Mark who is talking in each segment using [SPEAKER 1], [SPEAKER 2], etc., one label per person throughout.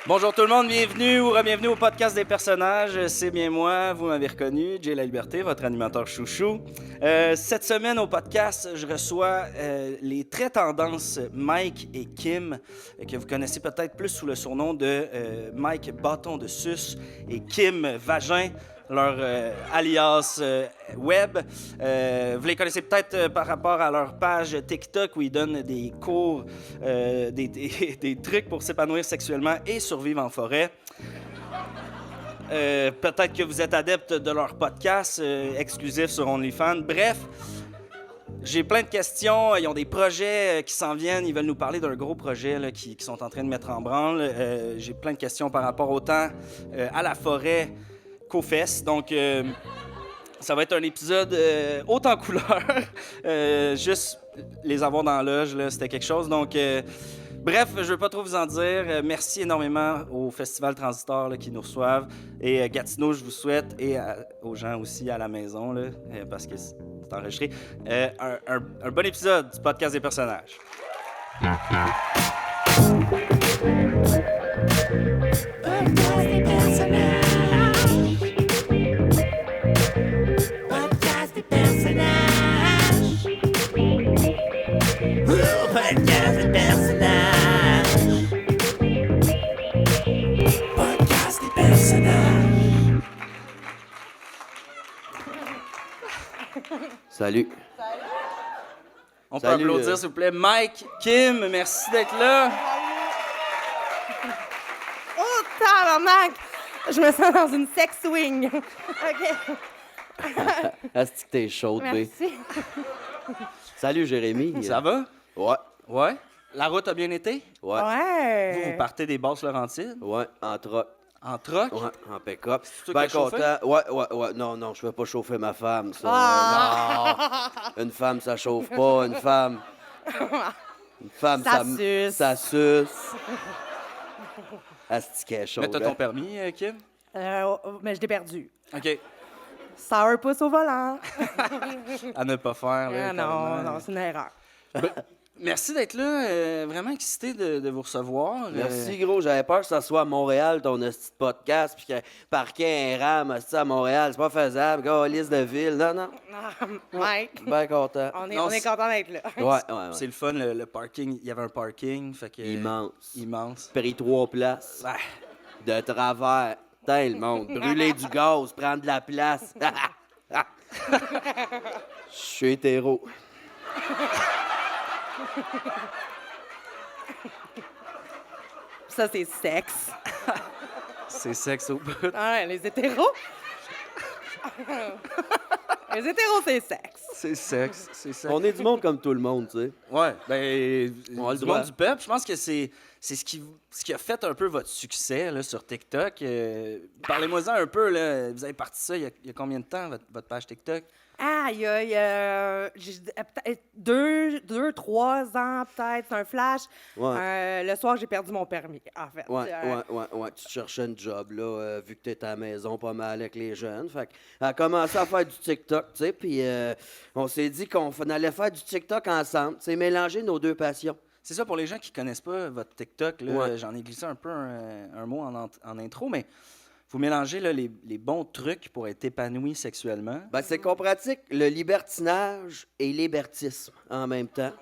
[SPEAKER 1] Bonjour tout le monde, bienvenue ou re-bienvenue au podcast des personnages. C'est bien moi, vous m'avez reconnu, Jay La Liberté, votre animateur chouchou. Cette semaine au podcast, je reçois les très tendances Mike et Kim, que vous connaissez peut-être plus sous le surnom de Mike Bâton de Sus et Kim Vagin, leur alias web. Vous les connaissez peut-être par rapport à leur page TikTok où ils donnent des cours, des trucs pour s'épanouir sexuellement et survivre en forêt. Peut-être que vous êtes adepte de leur podcast exclusif sur OnlyFans. Bref, j'ai plein de questions. Ils ont des projets qui s'en viennent. Ils veulent nous parler d'un gros projet là, qui sont en train de mettre en branle. J'ai plein de questions par rapport autant à la forêt qu'aux fesses. Donc, ça va être un épisode haut en couleur. Juste les avoir dans la loge, là, c'était quelque chose. Donc, bref, je ne veux pas trop vous en dire. Merci énormément au Festival Transistor là, qui nous reçoivent. Et Gatineau, je vous souhaite, et aux gens aussi à la maison, là, parce que c'est enregistré, un bon épisode du podcast des personnages.
[SPEAKER 2] Salut.
[SPEAKER 1] On peut applaudir, s'il vous plaît. Mike, Kim, merci d'être là.
[SPEAKER 3] Oh, tabarnak! Je me sens dans une sex swing. OK.
[SPEAKER 2] Est-ce que t'es chaude, B?
[SPEAKER 3] Merci.
[SPEAKER 2] Salut, Jérémy.
[SPEAKER 1] Ça va?
[SPEAKER 2] Ouais.
[SPEAKER 1] Ouais. La route a bien été?
[SPEAKER 2] Ouais.
[SPEAKER 3] Ouais.
[SPEAKER 1] Vous partez des Basses-Laurentides?
[SPEAKER 2] Ouais, en troc.
[SPEAKER 1] En troc?
[SPEAKER 2] Ouais, en pick-up.
[SPEAKER 1] toi
[SPEAKER 2] Ben
[SPEAKER 1] qui as chauffé?
[SPEAKER 2] content. Ouais. Non, je vais pas chauffer ma femme, ça. Non. Une femme, ça chauffe pas. Une femme,
[SPEAKER 3] Ça suce.
[SPEAKER 2] Ça suce. Est-ce qu'elle est chaude?
[SPEAKER 1] Mais t'as ton permis, Kim?
[SPEAKER 3] Mais je l'ai perdu.
[SPEAKER 1] OK.
[SPEAKER 3] Sour pouce au volant.
[SPEAKER 1] À ne pas faire. Là,
[SPEAKER 3] Non, c'est une erreur.
[SPEAKER 1] Merci d'être là. Vraiment excité de vous recevoir.
[SPEAKER 2] Merci, gros. J'avais peur que ça soit à Montréal, ton petit podcast, puis que parquer un RAM à Montréal, c'est pas faisable. Liste de ville. Non.
[SPEAKER 3] Mike,
[SPEAKER 2] Ben content.
[SPEAKER 3] on
[SPEAKER 1] Non,
[SPEAKER 3] est content d'être là.
[SPEAKER 2] Ouais.
[SPEAKER 1] C'est le fun, le parking. Il y avait un parking. Fait que, Immense.
[SPEAKER 2] Pris 3 places.
[SPEAKER 1] Ouais.
[SPEAKER 2] De travers. Putain, le monde. Brûler du gaz, prendre de la place. Je suis hétéro.
[SPEAKER 3] Ça, c'est sexe.
[SPEAKER 1] C'est sexe au bout.
[SPEAKER 3] Ouais, les hétéros. Les hétéros, c'est sexe.
[SPEAKER 1] C'est sexe.
[SPEAKER 2] On est du monde comme tout le monde, tu sais.
[SPEAKER 1] Ouais, ben,
[SPEAKER 2] On a le
[SPEAKER 1] du
[SPEAKER 2] droit.
[SPEAKER 1] monde du peuple, je pense que c'est ce qui a fait un peu votre succès là, sur TikTok. Parlez-moi-en un peu, là. Vous avez parti ça il y a combien de temps, votre page TikTok?
[SPEAKER 3] Ah, il y a peut-être 3 ans, peut-être. C'est un flash.
[SPEAKER 2] Ouais.
[SPEAKER 3] Le soir, j'ai perdu mon permis, en fait.
[SPEAKER 2] Ouais. Tu te cherchais une job, là, vu que t'étais à la maison pas mal avec les jeunes. Fait qu'elle a commencé à faire du TikTok, tu sais, puis on s'est dit qu'on allait faire du TikTok ensemble, tu sais, mélanger nos deux passions.
[SPEAKER 1] C'est ça, pour les gens qui connaissent pas votre TikTok, là,
[SPEAKER 2] Ouais.
[SPEAKER 1] j'en ai glissé un peu un mot en intro, mais vous mélangez là, les bons trucs pour être épanoui sexuellement.
[SPEAKER 2] Ben, c'est qu'on pratique le libertinage et l'hébertisme en même temps.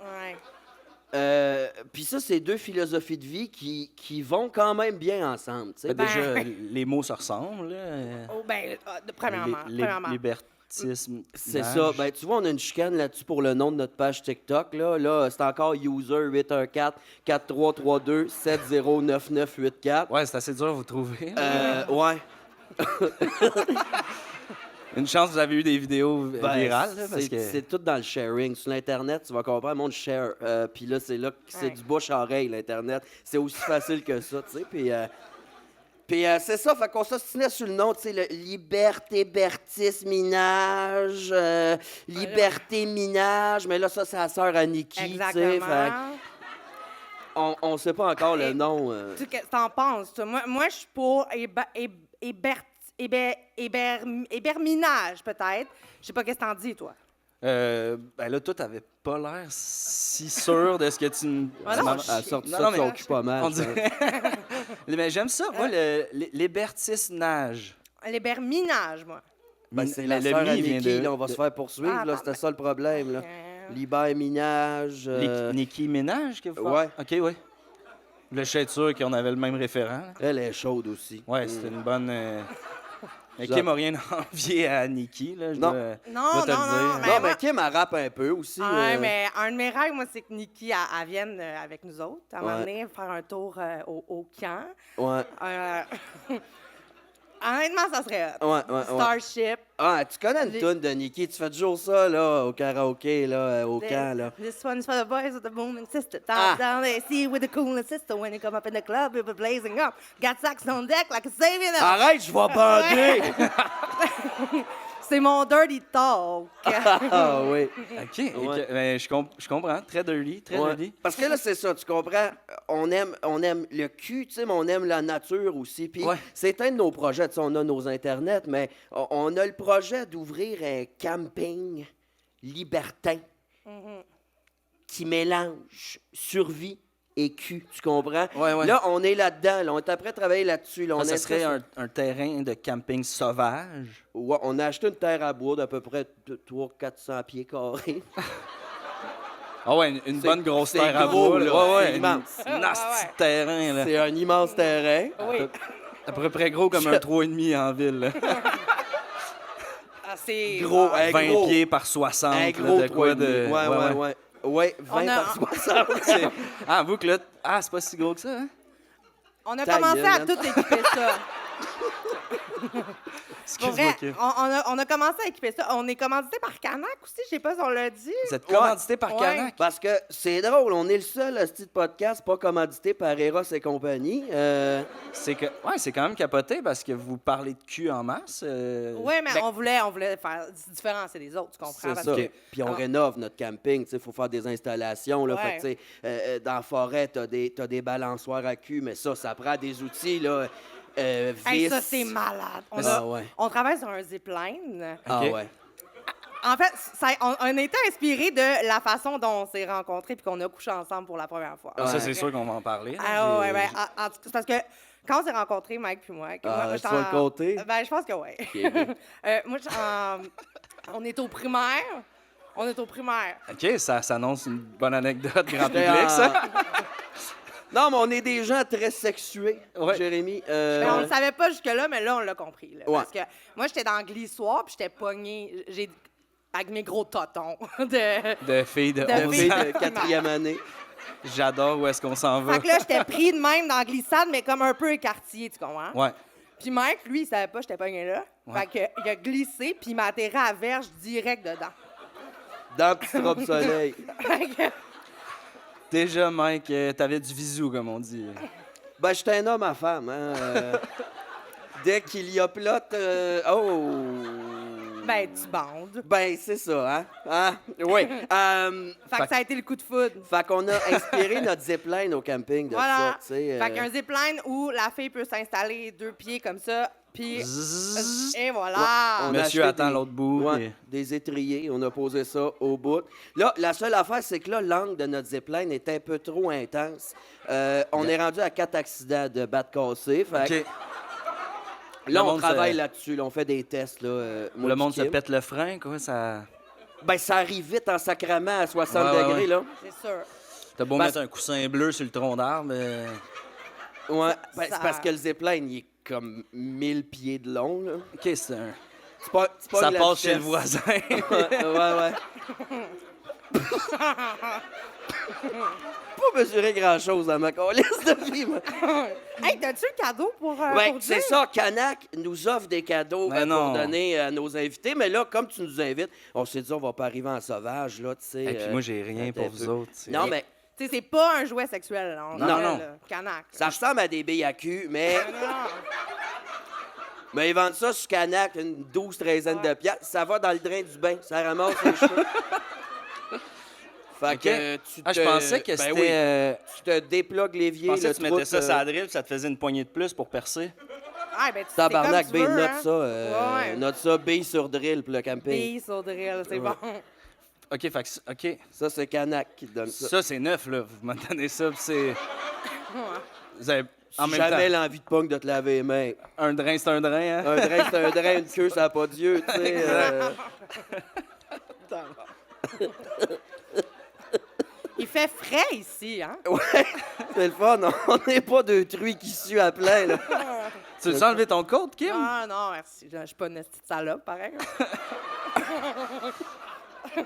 [SPEAKER 3] Ouais.
[SPEAKER 2] Puis ça, c'est deux philosophies de vie qui vont quand même bien ensemble, tu sais.
[SPEAKER 1] Ben, déjà, les mots se ressemblent. Là.
[SPEAKER 3] Oh, ben, premièrement.
[SPEAKER 1] Libertisme.
[SPEAKER 2] C'est ça. Ben, tu vois, on a une chicane là-dessus pour le nom de notre page TikTok. Là, c'est encore user 814-4332-709984.
[SPEAKER 1] Ouais, c'est assez dur à vous trouver.
[SPEAKER 2] Ouais.
[SPEAKER 1] Une chance, vous avez eu des vidéos
[SPEAKER 2] Ben,
[SPEAKER 1] virales. Là, parce
[SPEAKER 2] c'est
[SPEAKER 1] que...
[SPEAKER 2] c'est tout dans le sharing. Sur l'Internet, tu vas comprendre, le monde share. Puis là, c'est
[SPEAKER 3] Ouais.
[SPEAKER 2] du bouche-à-oreille, l'Internet. C'est aussi facile que ça, tu sais. Puis c'est ça, fait qu'on s'ostinait sur le nom, tu sais, le liberté-bertis-minage, liberté-minage, mais là, ça, c'est la sœur à Nikki, tu sais.
[SPEAKER 3] Exactement.
[SPEAKER 2] Fait on sait pas encore le nom.
[SPEAKER 3] Qu'est-ce que t'en penses, toi? Moi, je suis pour héberminage, peut-être. Je sais pas qu'est-ce que t'en dis, toi.
[SPEAKER 1] Ben là, toi, t'avais pas l'air si sûr de ce que tu me...
[SPEAKER 3] Ah non,
[SPEAKER 2] Elle a sorti
[SPEAKER 1] Non,
[SPEAKER 2] ça
[SPEAKER 1] non,
[SPEAKER 2] de
[SPEAKER 1] mais
[SPEAKER 2] son cul pas mal.
[SPEAKER 1] On
[SPEAKER 2] ça.
[SPEAKER 1] dirait... Mais j'aime ça, moi, l'hébertisnage.
[SPEAKER 3] L'héberminage, moi.
[SPEAKER 2] Ben, c'est
[SPEAKER 1] Le
[SPEAKER 2] la sœur à
[SPEAKER 1] mi vient
[SPEAKER 2] Nikki,
[SPEAKER 1] de-
[SPEAKER 2] là, on va se faire poursuivre,
[SPEAKER 3] Ah,
[SPEAKER 2] là, c'était ça le problème, là. Liberminage.
[SPEAKER 1] Nicki Ménage que vous
[SPEAKER 2] Ouais.
[SPEAKER 1] OK, oui. Je suis sûr qu'on avait le même référent. Là.
[SPEAKER 2] Elle est chaude aussi.
[SPEAKER 1] Ouais, c'était une bonne... Mais
[SPEAKER 2] Genre-
[SPEAKER 1] Kim n'a rien envié à Nicki, là. Je
[SPEAKER 2] Non.
[SPEAKER 1] dois-
[SPEAKER 3] Non,
[SPEAKER 1] dois te
[SPEAKER 3] non,
[SPEAKER 1] le dire.
[SPEAKER 3] non,
[SPEAKER 2] Non, mais
[SPEAKER 3] moi-
[SPEAKER 2] Kim, elle rappe un peu aussi.
[SPEAKER 3] Mais un de mes rêves, moi, c'est que Nikki, elle vienne avec nous autres, à un moment donné, faire un tour au camp.
[SPEAKER 2] Ouais,
[SPEAKER 3] Euh, Honnêtement, ça serait hot.
[SPEAKER 2] ouais.
[SPEAKER 3] Starship.
[SPEAKER 2] Ah, tu connais une
[SPEAKER 3] Les-
[SPEAKER 2] toune de Nikki, tu fais toujours ça, là, au karaoké, là, au camp, là.
[SPEAKER 3] This one's for the boys with the booming sister.
[SPEAKER 2] Ah.
[SPEAKER 3] Down there, see with the coolest sister. When you come up in the club, you'll be blazing up. Got sax on deck like a savior.
[SPEAKER 2] Arrête, je vais bander!
[SPEAKER 3] C'est mon dirty talk.
[SPEAKER 2] Ah oui.
[SPEAKER 1] OK,
[SPEAKER 2] Ouais.
[SPEAKER 1] ben, je comprends. Très dirty, très
[SPEAKER 2] Ouais.
[SPEAKER 1] dirty.
[SPEAKER 2] Parce que là, c'est ça, tu comprends? On aime le cul, tu sais, mais on aime la nature aussi. Puis
[SPEAKER 1] Ouais.
[SPEAKER 2] c'est un de nos projets, tu sais, on a nos internets, mais on a le projet d'ouvrir un camping libertin qui mélange survie et cul, tu comprends?
[SPEAKER 1] Ouais.
[SPEAKER 2] Là, on est là-dedans, là, on est après travailler là-dessus. Là, on
[SPEAKER 1] Ah, ça
[SPEAKER 2] est
[SPEAKER 1] serait
[SPEAKER 2] très-
[SPEAKER 1] un terrain de camping sauvage.
[SPEAKER 2] Ouais, on a acheté une terre à bois d'à peu près 300-400 pieds carrés.
[SPEAKER 1] Ah ouais, une
[SPEAKER 2] C'est-
[SPEAKER 1] bonne grosse
[SPEAKER 2] c'est
[SPEAKER 1] terre à
[SPEAKER 2] gros,
[SPEAKER 1] bois.
[SPEAKER 2] là,
[SPEAKER 1] Là. Ouais,
[SPEAKER 2] c'est
[SPEAKER 1] ouais,
[SPEAKER 2] immense.
[SPEAKER 1] Une nasty de terrain, là.
[SPEAKER 2] C'est un immense terrain.
[SPEAKER 3] Oui.
[SPEAKER 1] À peu près gros comme un 3,5 en ville. Là.
[SPEAKER 3] Ah, c'est
[SPEAKER 2] Gros,
[SPEAKER 3] ah,
[SPEAKER 2] un
[SPEAKER 1] 20
[SPEAKER 2] gros.
[SPEAKER 1] pieds par 60.
[SPEAKER 2] Un
[SPEAKER 1] là,
[SPEAKER 2] gros
[SPEAKER 1] de quoi de...
[SPEAKER 2] Ouais. Ouais, 20
[SPEAKER 3] On a-
[SPEAKER 2] par 60.
[SPEAKER 1] C'est- Ah, vous que là... Ah, c'est pas si gros que ça, hein?
[SPEAKER 3] On a
[SPEAKER 2] Ta
[SPEAKER 3] commencé
[SPEAKER 2] gueule,
[SPEAKER 3] à
[SPEAKER 2] man.
[SPEAKER 3] tout équiper ça. Pour
[SPEAKER 1] Excuse-moi,
[SPEAKER 3] vrai,
[SPEAKER 1] Kim.
[SPEAKER 3] on a commencé à équiper ça. On est commandité par Canac aussi, je sais pas si on l'a dit.
[SPEAKER 1] Vous êtes commandité par
[SPEAKER 3] Ouais.
[SPEAKER 1] Canac?
[SPEAKER 2] Parce que c'est drôle, on est le seul petit podcast pas commandité par Eros et compagnie.
[SPEAKER 1] C'est que... Ouais, c'est quand même capoté parce que vous parlez de cul en masse.
[SPEAKER 3] Oui, mais on voulait faire différencier des autres, tu comprends?
[SPEAKER 2] C'est
[SPEAKER 3] Parce
[SPEAKER 2] ça.
[SPEAKER 3] que-
[SPEAKER 2] Puis on
[SPEAKER 3] Ah.
[SPEAKER 2] rénove notre camping, il faut faire des installations. Là,
[SPEAKER 3] Ouais.
[SPEAKER 2] fait que, tu sais, dans la forêt, t'as des balançoires à cul, mais ça prend des outils, là,
[SPEAKER 3] Hey,
[SPEAKER 2] vis.
[SPEAKER 3] ça, c'est malade.
[SPEAKER 2] Ah, ouais.
[SPEAKER 3] On travaille sur un zipline.
[SPEAKER 2] Ah
[SPEAKER 1] Ok.
[SPEAKER 2] ouais.
[SPEAKER 3] En fait, on a été inspiré de la façon dont on s'est rencontrés puis qu'on a couché ensemble pour la première fois.
[SPEAKER 1] Ah, ça,
[SPEAKER 2] Ouais.
[SPEAKER 1] c'est sûr qu'on va en parler. là.
[SPEAKER 3] Ah ouais,
[SPEAKER 1] J'ai-
[SPEAKER 3] ouais. En tout cas, c'est parce que quand on s'est rencontrés, Mike puis moi, moi,
[SPEAKER 2] tu vas le compter?
[SPEAKER 3] Ben, je pense que oui. Moi, on est au primaire. On est au primaire.
[SPEAKER 1] OK, ça s'annonce une bonne anecdote grand
[SPEAKER 2] J'étais
[SPEAKER 1] public,
[SPEAKER 2] en-
[SPEAKER 1] ça.
[SPEAKER 2] Non, mais on est des gens très sexués,
[SPEAKER 1] Ouais.
[SPEAKER 2] Jérémy.
[SPEAKER 3] Ben, on le savait pas jusque-là, mais là, on l'a compris. Là,
[SPEAKER 2] Ouais.
[SPEAKER 3] Parce que moi, j'étais dans le glissoire puis j'étais pognée avec mes gros totons. de...
[SPEAKER 1] De filles de
[SPEAKER 3] De
[SPEAKER 1] 11
[SPEAKER 2] Fille
[SPEAKER 1] ans.
[SPEAKER 2] de quatrième année.
[SPEAKER 1] J'adore où est-ce qu'on s'en va.
[SPEAKER 3] Fait que là, j'étais pris de même dans la glissade, mais comme un peu écartillé, tu comprends?
[SPEAKER 1] Ouais.
[SPEAKER 3] Puis Mike, lui, il savait pas que j'étais pognée là.
[SPEAKER 1] Ouais.
[SPEAKER 3] Fait que, il a glissé, puis il m'a atterré à la verge direct dedans.
[SPEAKER 2] Dans le petit robe soleil.
[SPEAKER 3] Fait que-
[SPEAKER 1] Déjà, Mike, t'avais du visou, comme on dit.
[SPEAKER 2] Ben, j'étais un homme à femme, hein. Dès qu'il y a plot, oh!
[SPEAKER 3] ben, tu bandes.
[SPEAKER 2] Ben, c'est ça, hein? Hein? Oui.
[SPEAKER 3] Fait que ça a été le coup de foudre.
[SPEAKER 2] Fait qu'on a inspiré notre zipline au camping de
[SPEAKER 3] Voilà.
[SPEAKER 2] ça, tu sais.
[SPEAKER 3] Fait qu'un zipline où la fille peut s'installer 2 pieds comme ça, puis...
[SPEAKER 1] Zzzz.
[SPEAKER 3] Et voilà!
[SPEAKER 2] On a
[SPEAKER 1] Monsieur
[SPEAKER 2] acheté
[SPEAKER 1] attend
[SPEAKER 2] des-
[SPEAKER 1] l'autre bout.
[SPEAKER 2] Ouais,
[SPEAKER 1] et-
[SPEAKER 2] des étriers, on a posé ça au bout. Là, la seule affaire, c'est que là, l'angle de notre zipline est un peu trop intense. On est rendu à 4 accidents de batte cassée. Fait que
[SPEAKER 1] OK.
[SPEAKER 2] là,
[SPEAKER 1] Le
[SPEAKER 2] on
[SPEAKER 1] monde
[SPEAKER 2] travaille
[SPEAKER 1] se-
[SPEAKER 2] là-dessus. Là, on fait des tests. Là, moi
[SPEAKER 1] Le
[SPEAKER 2] puis
[SPEAKER 1] monde se
[SPEAKER 2] Kim.
[SPEAKER 1] pète le frein, quoi. Ça...
[SPEAKER 2] Ben, ça arrive vite en sacrament à 60
[SPEAKER 1] Ouais, ouais,
[SPEAKER 2] degrés,
[SPEAKER 1] ouais.
[SPEAKER 2] là.
[SPEAKER 3] C'est sûr.
[SPEAKER 1] T'as beau
[SPEAKER 2] Parce-
[SPEAKER 1] mettre un coussin bleu sur le tronc d'arbre.
[SPEAKER 2] Ouais. Ben,
[SPEAKER 3] Ça-
[SPEAKER 2] c'est parce que le zipline, il est comme 1000 pieds de long, là.
[SPEAKER 1] OK, c'est un...
[SPEAKER 2] C'est pas
[SPEAKER 1] Ça
[SPEAKER 2] la
[SPEAKER 1] passe chez le
[SPEAKER 2] vitesse.
[SPEAKER 1] voisin.
[SPEAKER 2] Ouais. Pas mesurer grand-chose dans ma liste de vie, moi.
[SPEAKER 3] Hey, t'as-tu le cadeau pour
[SPEAKER 2] Ouais,
[SPEAKER 3] pour
[SPEAKER 2] c'est
[SPEAKER 3] dire?
[SPEAKER 2] ça. Canac nous offre des cadeaux
[SPEAKER 1] Mais non.
[SPEAKER 2] pour donner à nos invités. Mais là, comme tu nous invites, on s'est dit, on va pas arriver en sauvage, là, tu sais.
[SPEAKER 1] Et puis moi, j'ai rien
[SPEAKER 2] attends
[SPEAKER 1] pour
[SPEAKER 2] un
[SPEAKER 1] vous
[SPEAKER 2] peu.
[SPEAKER 1] autres. c'est-
[SPEAKER 2] Non, mais
[SPEAKER 3] Tu sais, c'est pas un jouet sexuel, là. On
[SPEAKER 2] Non,
[SPEAKER 3] rappelle,
[SPEAKER 1] non.
[SPEAKER 3] là. Canac.
[SPEAKER 2] ça ressemble à des billes à cul, mais...
[SPEAKER 3] Non.
[SPEAKER 2] Mais ils vendent ça sur Canac, une 12-13 de piastres. Ça va dans le drain du bain. Ça ramasse les cheveux. Fait
[SPEAKER 1] OK.
[SPEAKER 2] que tu te...
[SPEAKER 1] Ah, je pensais que
[SPEAKER 2] ben
[SPEAKER 1] c'était...
[SPEAKER 2] oui, tu te déplugues l'évier,
[SPEAKER 1] Je pensais
[SPEAKER 2] le
[SPEAKER 1] que tu mettais
[SPEAKER 2] trou,
[SPEAKER 1] ça sur la drill, puis ça te faisait une poignée de plus pour percer.
[SPEAKER 3] Ah, ben, tu
[SPEAKER 2] Tabarnak,
[SPEAKER 3] c'est
[SPEAKER 2] B,
[SPEAKER 3] comme tu veux,
[SPEAKER 2] note
[SPEAKER 3] hein.
[SPEAKER 2] ça.
[SPEAKER 3] Ouais.
[SPEAKER 2] Note ça, B sur drill pour le camping.
[SPEAKER 3] Bille sur drill, c'est bon.
[SPEAKER 1] OK, fait que... OK.
[SPEAKER 2] Ça, c'est Canac qui te donne ça.
[SPEAKER 1] Ça, c'est neuf, là. Vous m'en donnez ça, puis c'est... Vous avez... En même
[SPEAKER 2] Jamais
[SPEAKER 1] temps,
[SPEAKER 2] l'envie de punk de te laver les mains.
[SPEAKER 1] un drain, c'est un drain, hein?
[SPEAKER 2] Un drain, c'est un drain, une queue, ça n'a pas d'yeux, tu sais.
[SPEAKER 3] Il fait frais ici, hein?
[SPEAKER 2] Ouais, c'est le fun. On n'est pas deux truies qui suent à plein, là.
[SPEAKER 1] Tu veux enlever ton coat, Kim?
[SPEAKER 3] Ah non, merci. Je suis pas une petite salope, pareil.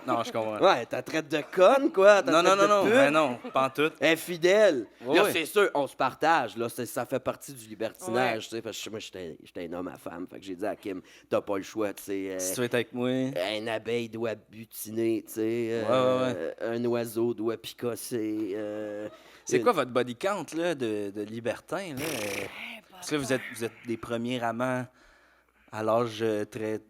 [SPEAKER 1] Non, je comprends.
[SPEAKER 2] Ouais, t'as traite de conne, quoi.
[SPEAKER 1] Non, non, non, non, ben non, pas en tout.
[SPEAKER 2] Infidèle.
[SPEAKER 1] Ouais,
[SPEAKER 2] Là,
[SPEAKER 1] ouais.
[SPEAKER 2] c'est sûr, on se partage. Là, ça fait partie du libertinage, tu sais. Parce que moi, j'étais un homme à femme. Fait que j'ai dit à Kim, t'as pas le choix, tu sais.
[SPEAKER 1] Si tu veux être avec moi...
[SPEAKER 2] Un abeille doit butiner, tu sais.
[SPEAKER 1] Ouais.
[SPEAKER 2] Un oiseau doit picosser.
[SPEAKER 1] C'est quoi votre body count, là, de libertin, là? Parce que là, vous êtes des premiers amants à l'âge très,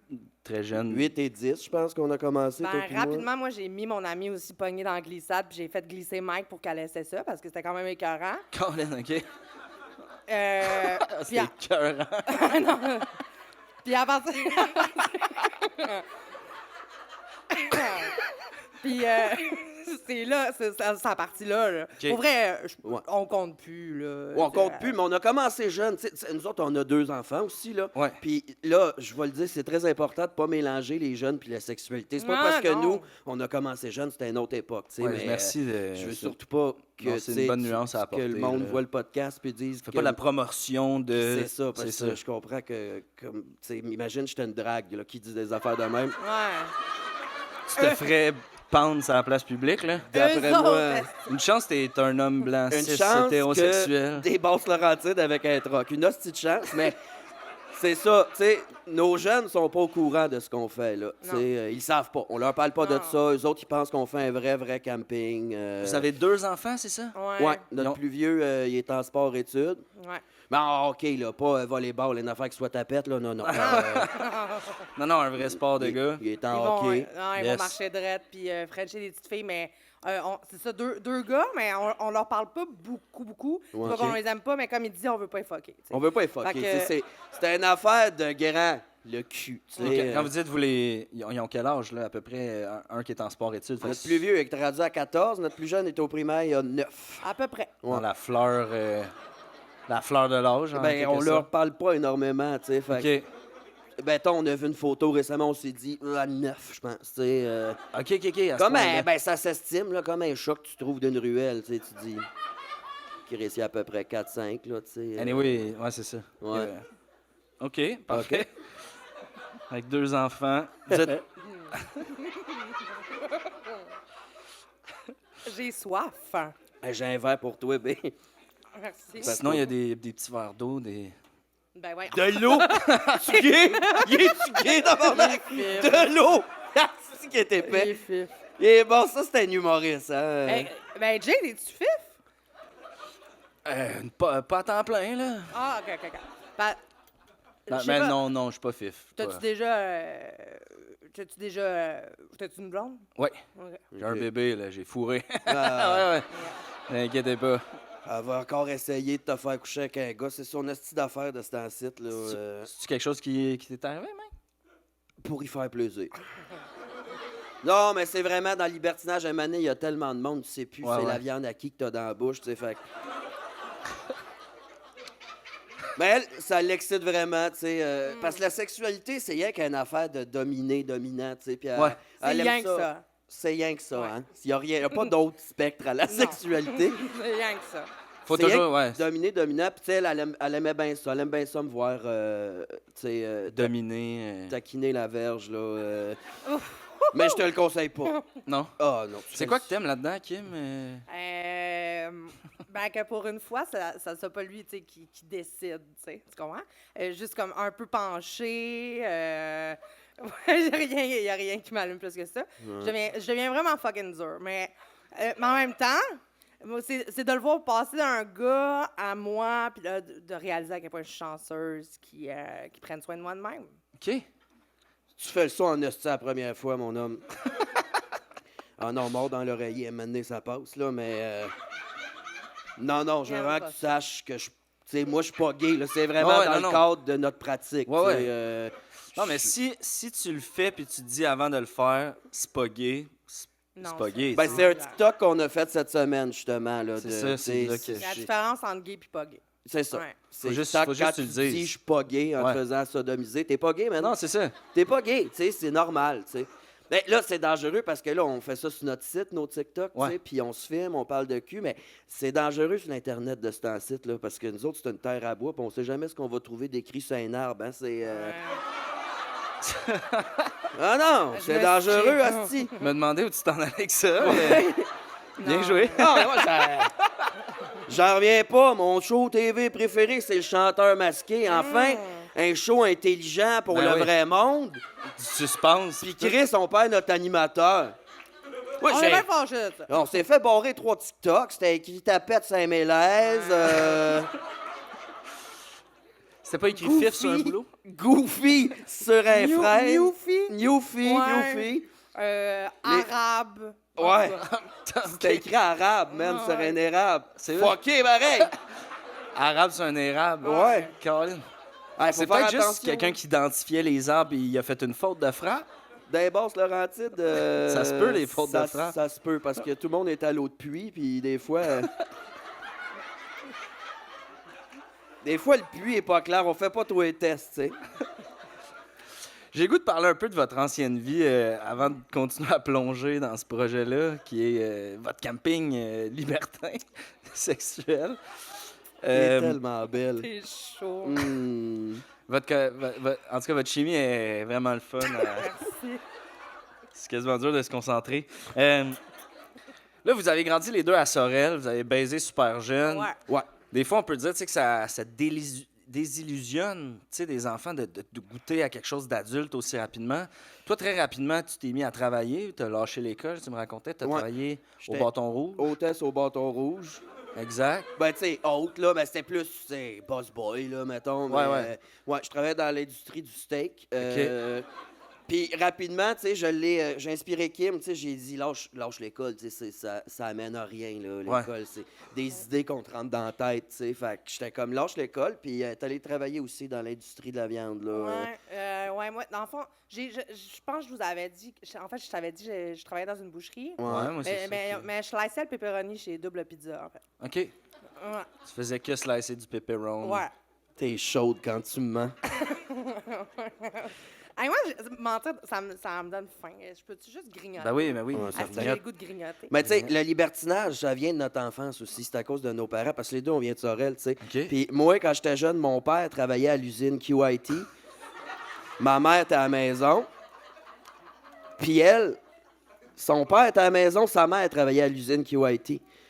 [SPEAKER 1] très jeune.
[SPEAKER 2] 8 et 10, je pense qu'on a commencé.
[SPEAKER 3] Ben,
[SPEAKER 2] toi puis moi.
[SPEAKER 3] rapidement, moi, j'ai mis mon ami aussi pogné dans la glissade, puis j'ai fait glisser Mike pour qu'elle essaie ça, parce que c'était quand même écœurant.
[SPEAKER 1] Colin, OK?
[SPEAKER 3] Puis
[SPEAKER 1] C'est écœurant.
[SPEAKER 3] non. Puis à partir... Puis c'est là, c'est ça partie là. Là.
[SPEAKER 1] OK.
[SPEAKER 3] Pour vrai,
[SPEAKER 2] Ouais.
[SPEAKER 3] on compte plus, là.
[SPEAKER 2] On compte plus, mais on a commencé jeune. Tu sais, nous autres, on a 2 enfants aussi, là.
[SPEAKER 1] Ouais.
[SPEAKER 2] Puis là, je vais le dire, c'est très important de pas mélanger les jeunes puis la sexualité. C'est pas
[SPEAKER 3] Non,
[SPEAKER 2] parce que
[SPEAKER 3] non.
[SPEAKER 2] nous, on a commencé jeune, c'était une autre époque, tu sais.
[SPEAKER 1] Ouais,
[SPEAKER 2] mais,
[SPEAKER 1] merci de...
[SPEAKER 2] je veux surtout pas que,
[SPEAKER 1] Non, c'est
[SPEAKER 2] tu
[SPEAKER 1] une
[SPEAKER 2] sais,
[SPEAKER 1] bonne nuance à
[SPEAKER 2] que
[SPEAKER 1] apporter,
[SPEAKER 2] le monde
[SPEAKER 1] là.
[SPEAKER 2] voit le podcast puis dise
[SPEAKER 1] Fais
[SPEAKER 2] que...
[SPEAKER 1] pas de la promotion de...
[SPEAKER 2] C'est ça, parce que je comprends que, comme, tu sais, imagine, j'étais une drague, là, qui dit des affaires de même.
[SPEAKER 3] Ouais.
[SPEAKER 1] Tu te ferais pendre sur la place publique, là.
[SPEAKER 2] D'après
[SPEAKER 3] Eux autres,
[SPEAKER 2] moi,
[SPEAKER 1] Une chance, t'es un homme blanc,
[SPEAKER 2] une
[SPEAKER 1] cis,
[SPEAKER 2] chance
[SPEAKER 1] hétérosexuel.
[SPEAKER 2] que des basses Laurentides avec un troc. Une hostie de chance, mais c'est ça. Tu sais, nos jeunes sont pas au courant de ce qu'on fait, là. Tu sais,
[SPEAKER 3] Non.
[SPEAKER 2] ils savent pas. On leur parle pas de
[SPEAKER 3] Non.
[SPEAKER 2] ça. Eux autres, ils pensent qu'on fait un vrai camping.
[SPEAKER 1] Vous avez 2 enfants, c'est ça?
[SPEAKER 3] Ouais.
[SPEAKER 2] Ouais, notre
[SPEAKER 1] Non.
[SPEAKER 2] plus vieux, il est en sport-études.
[SPEAKER 3] Ouais.
[SPEAKER 2] Mais en hockey, là, pas volleyball, une affaire qui soit tapette, là, non.
[SPEAKER 1] Non, non, un vrai sport de gars.
[SPEAKER 2] Il est
[SPEAKER 3] Ils
[SPEAKER 2] en
[SPEAKER 3] vont,
[SPEAKER 2] hockey.
[SPEAKER 3] ils
[SPEAKER 1] Yes.
[SPEAKER 3] vont marcher drette puis frencher des petites filles, mais c'est ça, deux gars, mais on leur parle pas beaucoup. C'est
[SPEAKER 2] Ouais,
[SPEAKER 3] pas
[SPEAKER 2] ok.
[SPEAKER 3] qu'on les aime pas, mais comme il dit, on veut pas les fucker. tu sais.
[SPEAKER 2] On veut pas les fucker.
[SPEAKER 3] Fait que-
[SPEAKER 2] Tu sais, c'est une affaire de grand, le cul. Tu sais,
[SPEAKER 1] Quand vous dites, vous les... Ils ont quel âge, là, à peu près? Un qui est en sport-études.
[SPEAKER 2] notre plus vieux est rendu à 14, notre plus jeune est au primaire, il a 9.
[SPEAKER 3] À peu près.
[SPEAKER 1] Dans la fleur de l'âge, en
[SPEAKER 2] Ben,
[SPEAKER 1] quelque
[SPEAKER 2] on leur
[SPEAKER 1] sorte.
[SPEAKER 2] parle pas énormément, tu sais. Fait que,
[SPEAKER 1] OK.
[SPEAKER 2] ben, on a vu une photo récemment, on s'est dit, à 9, je pense, tu sais.
[SPEAKER 1] OK. À ce
[SPEAKER 2] Comme
[SPEAKER 1] point-là.
[SPEAKER 2] ben, ça s'estime, là, comme un chat que tu trouves d'une ruelle, tu sais, tu dis. Qui réussit à peu près 4-5, là, tu sais.
[SPEAKER 1] Anyway, ouais, c'est ça.
[SPEAKER 2] Ouais.
[SPEAKER 1] OK, parfait. Avec 2 enfants. Vous êtes...
[SPEAKER 3] J'ai soif.
[SPEAKER 2] J'ai un verre pour toi, ben.
[SPEAKER 3] Merci.
[SPEAKER 1] Sinon, il y a des petits verres d'eau, des...
[SPEAKER 3] Ben ouais.
[SPEAKER 2] De l'eau! Tu gay? Il est-tu gay, tabarnak? De l'eau! Ah, c'est qui est épais.
[SPEAKER 3] Fif.
[SPEAKER 2] Et bon, ça, c'était un humoriste, hein?
[SPEAKER 3] Ben Jay, es-tu fif?
[SPEAKER 1] Pas à temps plein, là.
[SPEAKER 3] Ah, ok. Ben,
[SPEAKER 1] Non,
[SPEAKER 3] je sais
[SPEAKER 1] mais
[SPEAKER 3] pas.
[SPEAKER 1] non, je suis pas fif.
[SPEAKER 3] T'as-tu
[SPEAKER 1] Pas-
[SPEAKER 3] déjà... T'as-tu une blonde?
[SPEAKER 1] Ouais,
[SPEAKER 3] Ok.
[SPEAKER 1] j'ai un bébé, là, j'ai fourré.
[SPEAKER 2] Ah,
[SPEAKER 1] ouais. N'inquiétez pas.
[SPEAKER 2] elle va encore essayer de te faire coucher avec un gars. C'est son esti d'affaires de ce temps-ci, là.
[SPEAKER 1] C'est quelque chose qui t'est arrivé, mec?
[SPEAKER 2] Pour y faire plaisir. Non, mais c'est vraiment dans le libertinage, à un moment donné, il y a tellement de monde, tu sais plus
[SPEAKER 1] Ouais,
[SPEAKER 2] c'est
[SPEAKER 1] ouais.
[SPEAKER 2] la viande à qui que t'as dans la bouche, tu sais, fait que- Mais elle, ça l'excite vraiment, tu sais, parce que la sexualité, c'est rien qu'une affaire de dominant, tu sais, puis elle-
[SPEAKER 1] Ouais.
[SPEAKER 3] C'est
[SPEAKER 2] elle aime
[SPEAKER 3] rien que ça.
[SPEAKER 2] C'est rien que ça,
[SPEAKER 3] Ouais.
[SPEAKER 2] hein. Il y a pas d'autre spectre à la sexualité.
[SPEAKER 3] C'est rien que ça.
[SPEAKER 1] Faut
[SPEAKER 2] C'est rien
[SPEAKER 1] toujours,
[SPEAKER 2] que
[SPEAKER 1] ouais,
[SPEAKER 2] dominant, puis tu sais, elle aimait bien ça. Elle aime bien ça me voir, tu sais,
[SPEAKER 1] dominer.
[SPEAKER 2] taquiner la verge, là. Mais je te le conseille pas.
[SPEAKER 1] Non.
[SPEAKER 2] Ah non.
[SPEAKER 1] C'est quoi que t'aimes là-dedans, Kim?
[SPEAKER 3] Ben que pour une fois, ça soit pas lui, tu sais, qui décide, tu sais, tu comprends? Juste comme un peu penché, il y a rien qui m'allume plus que ça. Je deviens vraiment fucking dur, mais en même temps, moi, c'est de le voir passer d'un gars à moi, puis là, de réaliser à quel point je suis chanceuse qui prennent soin de moi de même.
[SPEAKER 1] OK.
[SPEAKER 2] Tu fais le son en esti la première fois, mon homme. Ah non, mort dans l'oreiller, à un moment donné, ça passe, là, mais... Non, je veux
[SPEAKER 3] J'aime
[SPEAKER 2] vraiment
[SPEAKER 3] pas
[SPEAKER 2] que tu saches que je... Tu sais, moi, je suis pas gay, là. C'est vraiment
[SPEAKER 1] Ouais,
[SPEAKER 2] dans
[SPEAKER 1] non,
[SPEAKER 2] le
[SPEAKER 1] non.
[SPEAKER 2] cadre de notre pratique,
[SPEAKER 1] Ouais,
[SPEAKER 2] tu sais,
[SPEAKER 1] Non, mais si tu le fais puis tu te dis avant de le faire, c'est pas gay, c'est
[SPEAKER 3] Non,
[SPEAKER 1] C'est pas gay.
[SPEAKER 2] Ben,
[SPEAKER 1] tu sais.
[SPEAKER 2] c'est un TikTok qu'on a fait cette semaine, justement. Là,
[SPEAKER 1] C'est ça, c'est là que-
[SPEAKER 3] C'est la différence entre gay et pas gay.
[SPEAKER 2] C'est ça.
[SPEAKER 3] Ouais.
[SPEAKER 2] C'est
[SPEAKER 1] Faut juste
[SPEAKER 2] quand
[SPEAKER 1] que tu
[SPEAKER 2] tu
[SPEAKER 1] le
[SPEAKER 2] dis
[SPEAKER 1] dises.
[SPEAKER 2] je suis pas gay en te
[SPEAKER 1] Ouais.
[SPEAKER 2] faisant sodomiser. T'es pas gay, maintenant.
[SPEAKER 1] Non, c'est ça.
[SPEAKER 2] T'es pas gay, tu sais, c'est normal, tu sais. Ben, là, c'est dangereux parce que là, on fait ça sur notre site, nos TikTok, tu sais,
[SPEAKER 1] Ouais.
[SPEAKER 2] puis on se filme, on parle de cul, mais c'est dangereux sur l'Internet de ce temps-ci, là, parce que nous autres, c'est une terre à bois, puis on sait jamais ce qu'on va trouver d'écrit sur un arbre, hein, c'est... Ah non,
[SPEAKER 3] Je
[SPEAKER 2] c'est
[SPEAKER 3] me
[SPEAKER 2] dangereux,
[SPEAKER 3] suis-
[SPEAKER 2] asti!
[SPEAKER 1] Me demander où tu t'en allais avec ça. mais- Bien
[SPEAKER 3] Non.
[SPEAKER 1] joué.
[SPEAKER 2] Non, mais moi, j'en reviens pas. Mon show TV préféré, c'est le chanteur masqué. Enfin, un show intelligent pour
[SPEAKER 1] Ben
[SPEAKER 2] le
[SPEAKER 1] oui.
[SPEAKER 2] vrai monde.
[SPEAKER 1] Du suspense.
[SPEAKER 2] Puis Chris, on perd notre animateur. Moi,
[SPEAKER 3] On est bien fâchés de ça.
[SPEAKER 2] on s'est fait barrer 3 TikTok. C'était écrit tapette Saint-Mélèze.
[SPEAKER 1] C'était pas écrit fif sur un boulot?
[SPEAKER 2] Goofy sur un fraise.
[SPEAKER 3] Newfie.
[SPEAKER 2] Newfie,
[SPEAKER 3] Ouais.
[SPEAKER 2] Newfie.
[SPEAKER 3] Arabe.
[SPEAKER 2] Ouais. C'était écrit arabe, man, sur un érable.
[SPEAKER 1] C'est vrai?
[SPEAKER 2] fucké, pareil.
[SPEAKER 1] Arabe sur un érable.
[SPEAKER 2] Ouais.
[SPEAKER 1] Caroline.
[SPEAKER 2] Ouais,
[SPEAKER 1] C'est
[SPEAKER 2] faut faire
[SPEAKER 1] peut-être juste
[SPEAKER 2] attention.
[SPEAKER 1] quelqu'un qui identifiait les arbres et il a fait une faute de frappe.
[SPEAKER 2] Dans les basses Laurentides,
[SPEAKER 1] Ça se peut, les fautes
[SPEAKER 2] ça,
[SPEAKER 1] de frappe.
[SPEAKER 2] Ça se peut, parce que tout le monde est à l'eau de puits, puis des fois... des fois, le puits est pas clair. On fait pas tous les tests, tu sais.
[SPEAKER 1] J'ai le goût de parler un peu de votre ancienne vie avant de continuer à plonger dans ce projet-là, qui est votre camping libertin sexuel.
[SPEAKER 2] T'es tellement belle.
[SPEAKER 3] C'est chaud.
[SPEAKER 2] Hmm.
[SPEAKER 1] En tout cas, votre chimie est vraiment le fun.
[SPEAKER 3] Merci.
[SPEAKER 1] C'est quasiment dur de se concentrer. Là, vous avez grandi les deux à Sorel, vous avez baisé super jeune.
[SPEAKER 3] Ouais.
[SPEAKER 2] Ouais.
[SPEAKER 1] Des fois, on peut dire tu sais, que ça désillusionne tu sais, des enfants de goûter à quelque chose d'adulte aussi rapidement. Toi, très rapidement, tu t'es mis à travailler, tu as lâché l'école, tu me racontais, tu as
[SPEAKER 2] Ouais.
[SPEAKER 1] travaillé au
[SPEAKER 2] J'étais
[SPEAKER 1] bâton rouge.
[SPEAKER 2] Hôtesse au bâton rouge.
[SPEAKER 1] Exact.
[SPEAKER 2] Ben, tu sais, haute, là, ben, c'était plus, c'est boss boy, là, mettons.
[SPEAKER 1] Ouais,
[SPEAKER 2] mais,
[SPEAKER 1] ouais.
[SPEAKER 2] Ouais, je travaillais dans l'industrie du steak. Puis rapidement, tu sais, j'ai inspiré Kim, tu sais, j'ai dit, lâche l'école, tu sais, ça amène à rien, là, l'école. C'est des idées qu'on te rentre dans la tête, tu sais. Fait que j'étais comme, lâche l'école, puis t'es allé travailler aussi dans l'industrie de la viande, là.
[SPEAKER 3] Ouais, moi, dans le fond, je pense que je vous avais dit, en fait, je t'avais dit, je travaillais dans une boucherie.
[SPEAKER 1] Ouais, moi, c'est ça.
[SPEAKER 3] Mais je sliceais le pepperoni chez Double Pizza, en fait.
[SPEAKER 1] OK.
[SPEAKER 3] Ouais.
[SPEAKER 1] Tu faisais que slicer du pepperoni.
[SPEAKER 3] Ouais.
[SPEAKER 2] T'es chaude quand tu me mens.
[SPEAKER 3] Hey, moi, mentir, ça me donne faim. Je peux-tu juste grignoter?
[SPEAKER 1] Ben oui, ben oui.
[SPEAKER 2] Ouais,
[SPEAKER 1] ça
[SPEAKER 3] Est-ce que j'ai
[SPEAKER 1] grignote.
[SPEAKER 3] le goût de grignoter?
[SPEAKER 2] Mais tu sais, le libertinage, ça vient de notre enfance aussi. C'est à cause de nos parents, parce que les deux, on vient de Sorel, tu sais.
[SPEAKER 1] OK.
[SPEAKER 2] Puis moi, quand j'étais jeune, mon père travaillait à l'usine QIT. Ma mère était à la maison. Puis elle, son père était à la maison, sa mère travaillait à l'usine QIT.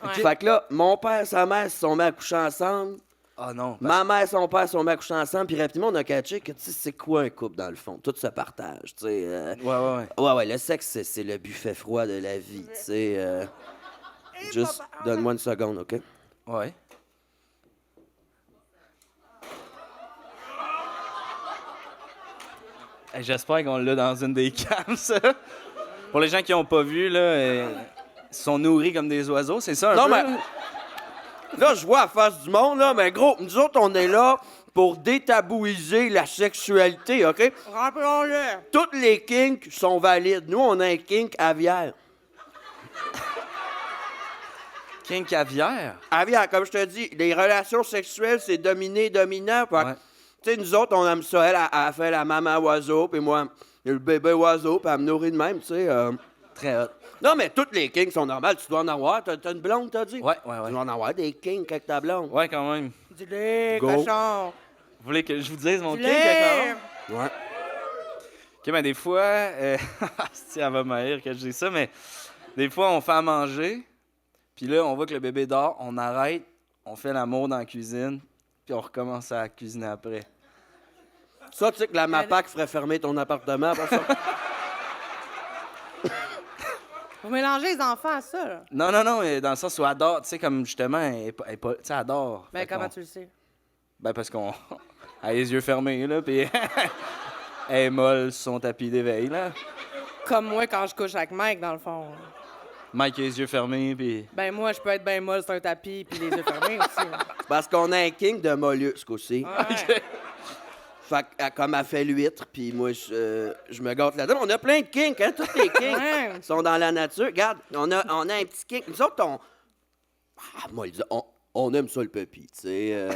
[SPEAKER 3] Ouais.
[SPEAKER 2] Fait que là, mon père et sa mère se sont mis à coucher ensemble.
[SPEAKER 1] Ah non.
[SPEAKER 2] Ma mère et son père se sont mis à coucher ensemble. Puis rapidement, on a catché que, tu sais, c'est quoi un couple, dans le fond? Tout se partage, tu sais. Ouais, le sexe, c'est le buffet froid de la vie, tu sais. Juste, donne-moi une seconde, OK?
[SPEAKER 1] Ouais. Hey, j'espère qu'on l'a dans une des cams, ça. Pour les gens qui n'ont pas vu, là, ils sont nourris comme des oiseaux, c'est ça un
[SPEAKER 2] Non,
[SPEAKER 1] peu?
[SPEAKER 2] mais-
[SPEAKER 1] là?
[SPEAKER 2] Là, je vois à face du monde, là, mais gros, nous autres, on est là pour détabouiser la sexualité, OK?
[SPEAKER 3] Rappelons-le.
[SPEAKER 2] Toutes les kinks sont valides. Nous, on a un kink aviaire.
[SPEAKER 1] King Caviar.
[SPEAKER 2] Aviaire, comme je te dis, les relations sexuelles, c'est dominé-dominant. Fait que,
[SPEAKER 1] Ouais.
[SPEAKER 2] tu sais, nous autres, on aime ça. Elle fait la maman oiseau, puis moi, le bébé oiseau, puis elle me nourrit de même, tu sais.
[SPEAKER 1] Très hot.
[SPEAKER 2] Non, mais toutes les kinks sont normales. Tu dois en avoir. T'as une blonde, t'as dit?
[SPEAKER 1] Ouais.
[SPEAKER 2] Tu dois en avoir des kinks avec ta blonde.
[SPEAKER 1] Ouais, quand même.
[SPEAKER 3] Dis-le,
[SPEAKER 2] Go.
[SPEAKER 3] cochon.
[SPEAKER 1] Vous voulez que je vous dise mon king,
[SPEAKER 3] Dis-le.
[SPEAKER 1] d'accord?
[SPEAKER 2] Ouais.
[SPEAKER 1] OK, mais des fois... si elle va m'haïr que je dise ça, mais des fois, on fait à manger, puis là, on voit que le bébé dort, on arrête, on fait l'amour dans la cuisine, puis on recommence à cuisiner après.
[SPEAKER 2] Ça, tu sais que la MAPAC ferait fermer ton appartement, pour ça.
[SPEAKER 3] Vous mélangez les enfants à ça, là.
[SPEAKER 1] Non, mais dans le sens où elle dort, tu sais, comme justement, tu sais, elle dort.
[SPEAKER 3] Ben,
[SPEAKER 1] Fait
[SPEAKER 3] comment
[SPEAKER 1] qu'on-
[SPEAKER 3] tu le sais?
[SPEAKER 1] Ben, parce qu'on... elle a les yeux fermés, là, puis elle est molle sur son tapis d'éveil, là.
[SPEAKER 3] Comme moi quand je couche avec Mike, dans le fond.
[SPEAKER 1] Mike a les yeux fermés, puis...
[SPEAKER 3] Ben, moi, je peux être bien molle sur un tapis puis les yeux fermés aussi. là.
[SPEAKER 2] Parce qu'on a un king de mollusques aussi.
[SPEAKER 3] Ouais.
[SPEAKER 2] Fait comme elle fait l'huître, puis moi, je me gâte là-dedans. On a plein de kinks, hein? Tous les kinks
[SPEAKER 3] Ouais.
[SPEAKER 2] sont dans la nature. Regarde, on a un petit kink. Nous autres, moi, on aime ça, le puppy, tu sais.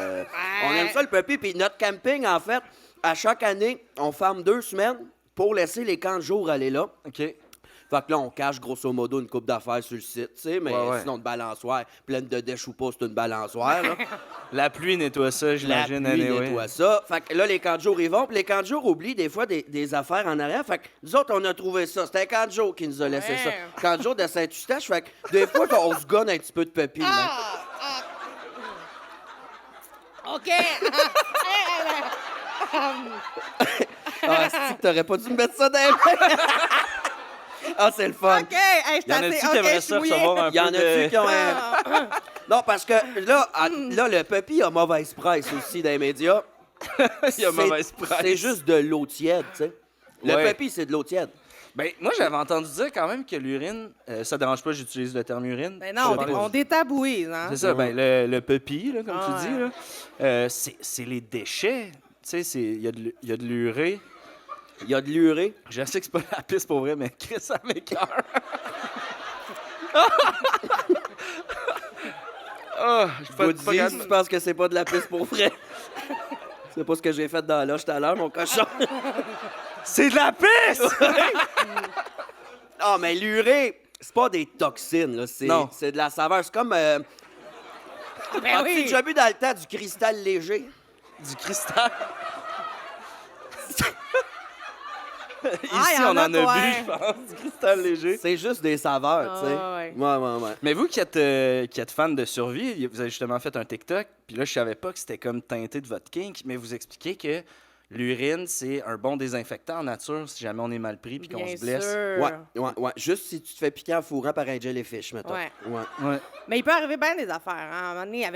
[SPEAKER 2] On aime ça, le puppy. Puis notre camping, en fait, à chaque année, on ferme 2 semaines pour laisser les camps de jour aller là.
[SPEAKER 1] OK.
[SPEAKER 2] Fait que là, on cache grosso modo une coupe d'affaires sur le site, tu sais, mais
[SPEAKER 1] Ouais.
[SPEAKER 2] sinon, une balançoire pleine de déchets ou pas, c'est une balançoire, là.
[SPEAKER 1] La pluie nettoie ça,
[SPEAKER 2] La
[SPEAKER 1] j'imagine.
[SPEAKER 2] pluie
[SPEAKER 1] anyway.
[SPEAKER 2] nettoie ça. Fait que là, les camps de jour, ils vont. Puis les camps de jour oublient des fois des affaires en arrière. Fait que nous autres, on a trouvé ça. C'était un camp de jour qui nous a laissé ça.
[SPEAKER 3] Ouais.
[SPEAKER 2] Camp de jour de Saint-Eustache. Fait que des fois, on se gonne un petit peu de pupille.
[SPEAKER 3] OK.
[SPEAKER 2] Ah, c'est que t'aurais pas dû me mettre ça dans les mains. Ah, c'est le fun.
[SPEAKER 3] OK. Hey, je
[SPEAKER 1] Y en a-tu qui aimeraient ça recevoir un
[SPEAKER 2] Il y en
[SPEAKER 1] peu
[SPEAKER 2] a-tu
[SPEAKER 1] de...
[SPEAKER 2] qui ont un... Non, parce que là, le puppy a mauvaise presse aussi dans les médias.
[SPEAKER 1] Il y a mauvaise presse.
[SPEAKER 2] C'est juste de l'eau tiède, tu sais. Le
[SPEAKER 1] Ouais.
[SPEAKER 2] puppy, c'est de l'eau tiède.
[SPEAKER 1] Ben, moi, j'avais entendu dire quand même que l'urine, ça dérange pas, j'utilise le terme urine.
[SPEAKER 3] Ben non,
[SPEAKER 1] Je sais pas.
[SPEAKER 3] on détabouise, hein?
[SPEAKER 1] C'est ça, ben, le puppy, là, comme
[SPEAKER 3] Ah,
[SPEAKER 1] tu dis, là, c'est les déchets. Tu sais, il y a de l'urée.
[SPEAKER 2] Il y a de l'urée.
[SPEAKER 1] Je sais que c'est pas la piste pour vrai, mais Chris, ça m'écoeure. Ah, je suis pas
[SPEAKER 2] Goody,
[SPEAKER 1] capable-
[SPEAKER 2] tu penses que c'est pas de la piste pour vrai? C'est pas ce que j'ai fait dans la loge tout à l'heure, mon cochon.
[SPEAKER 1] C'est de la piste!
[SPEAKER 2] Ah, mais l'urée, c'est pas des toxines, là.
[SPEAKER 1] Non.
[SPEAKER 2] C'est de la saveur. C'est comme...
[SPEAKER 3] Ben
[SPEAKER 2] As-tu
[SPEAKER 3] oui.
[SPEAKER 2] déjà bu dans le temps du cristal léger?
[SPEAKER 1] Du cristal. Ici,
[SPEAKER 3] Ah, y
[SPEAKER 1] on
[SPEAKER 3] en a
[SPEAKER 1] en a
[SPEAKER 3] pas,
[SPEAKER 1] bu,
[SPEAKER 3] hein.
[SPEAKER 1] je pense, du cristal léger.
[SPEAKER 2] C'est juste des saveurs, tu sais.
[SPEAKER 3] Ah, ouais.
[SPEAKER 2] Ouais.
[SPEAKER 1] Mais vous qui êtes fan de survie, vous avez justement fait un TikTok, puis là, je savais pas que c'était comme teinté de votre kink, mais vous expliquez que l'urine, c'est un bon désinfectant en nature si jamais on est mal pris puis qu'on
[SPEAKER 3] Bien
[SPEAKER 1] se blesse.
[SPEAKER 3] sûr.
[SPEAKER 2] Ouais. Juste si tu te fais piquer en fourrant par un jellyfish, mettons.
[SPEAKER 3] Ouais.
[SPEAKER 1] Ouais.
[SPEAKER 3] Mais il peut arriver bien des affaires. Hein. À un moment donné,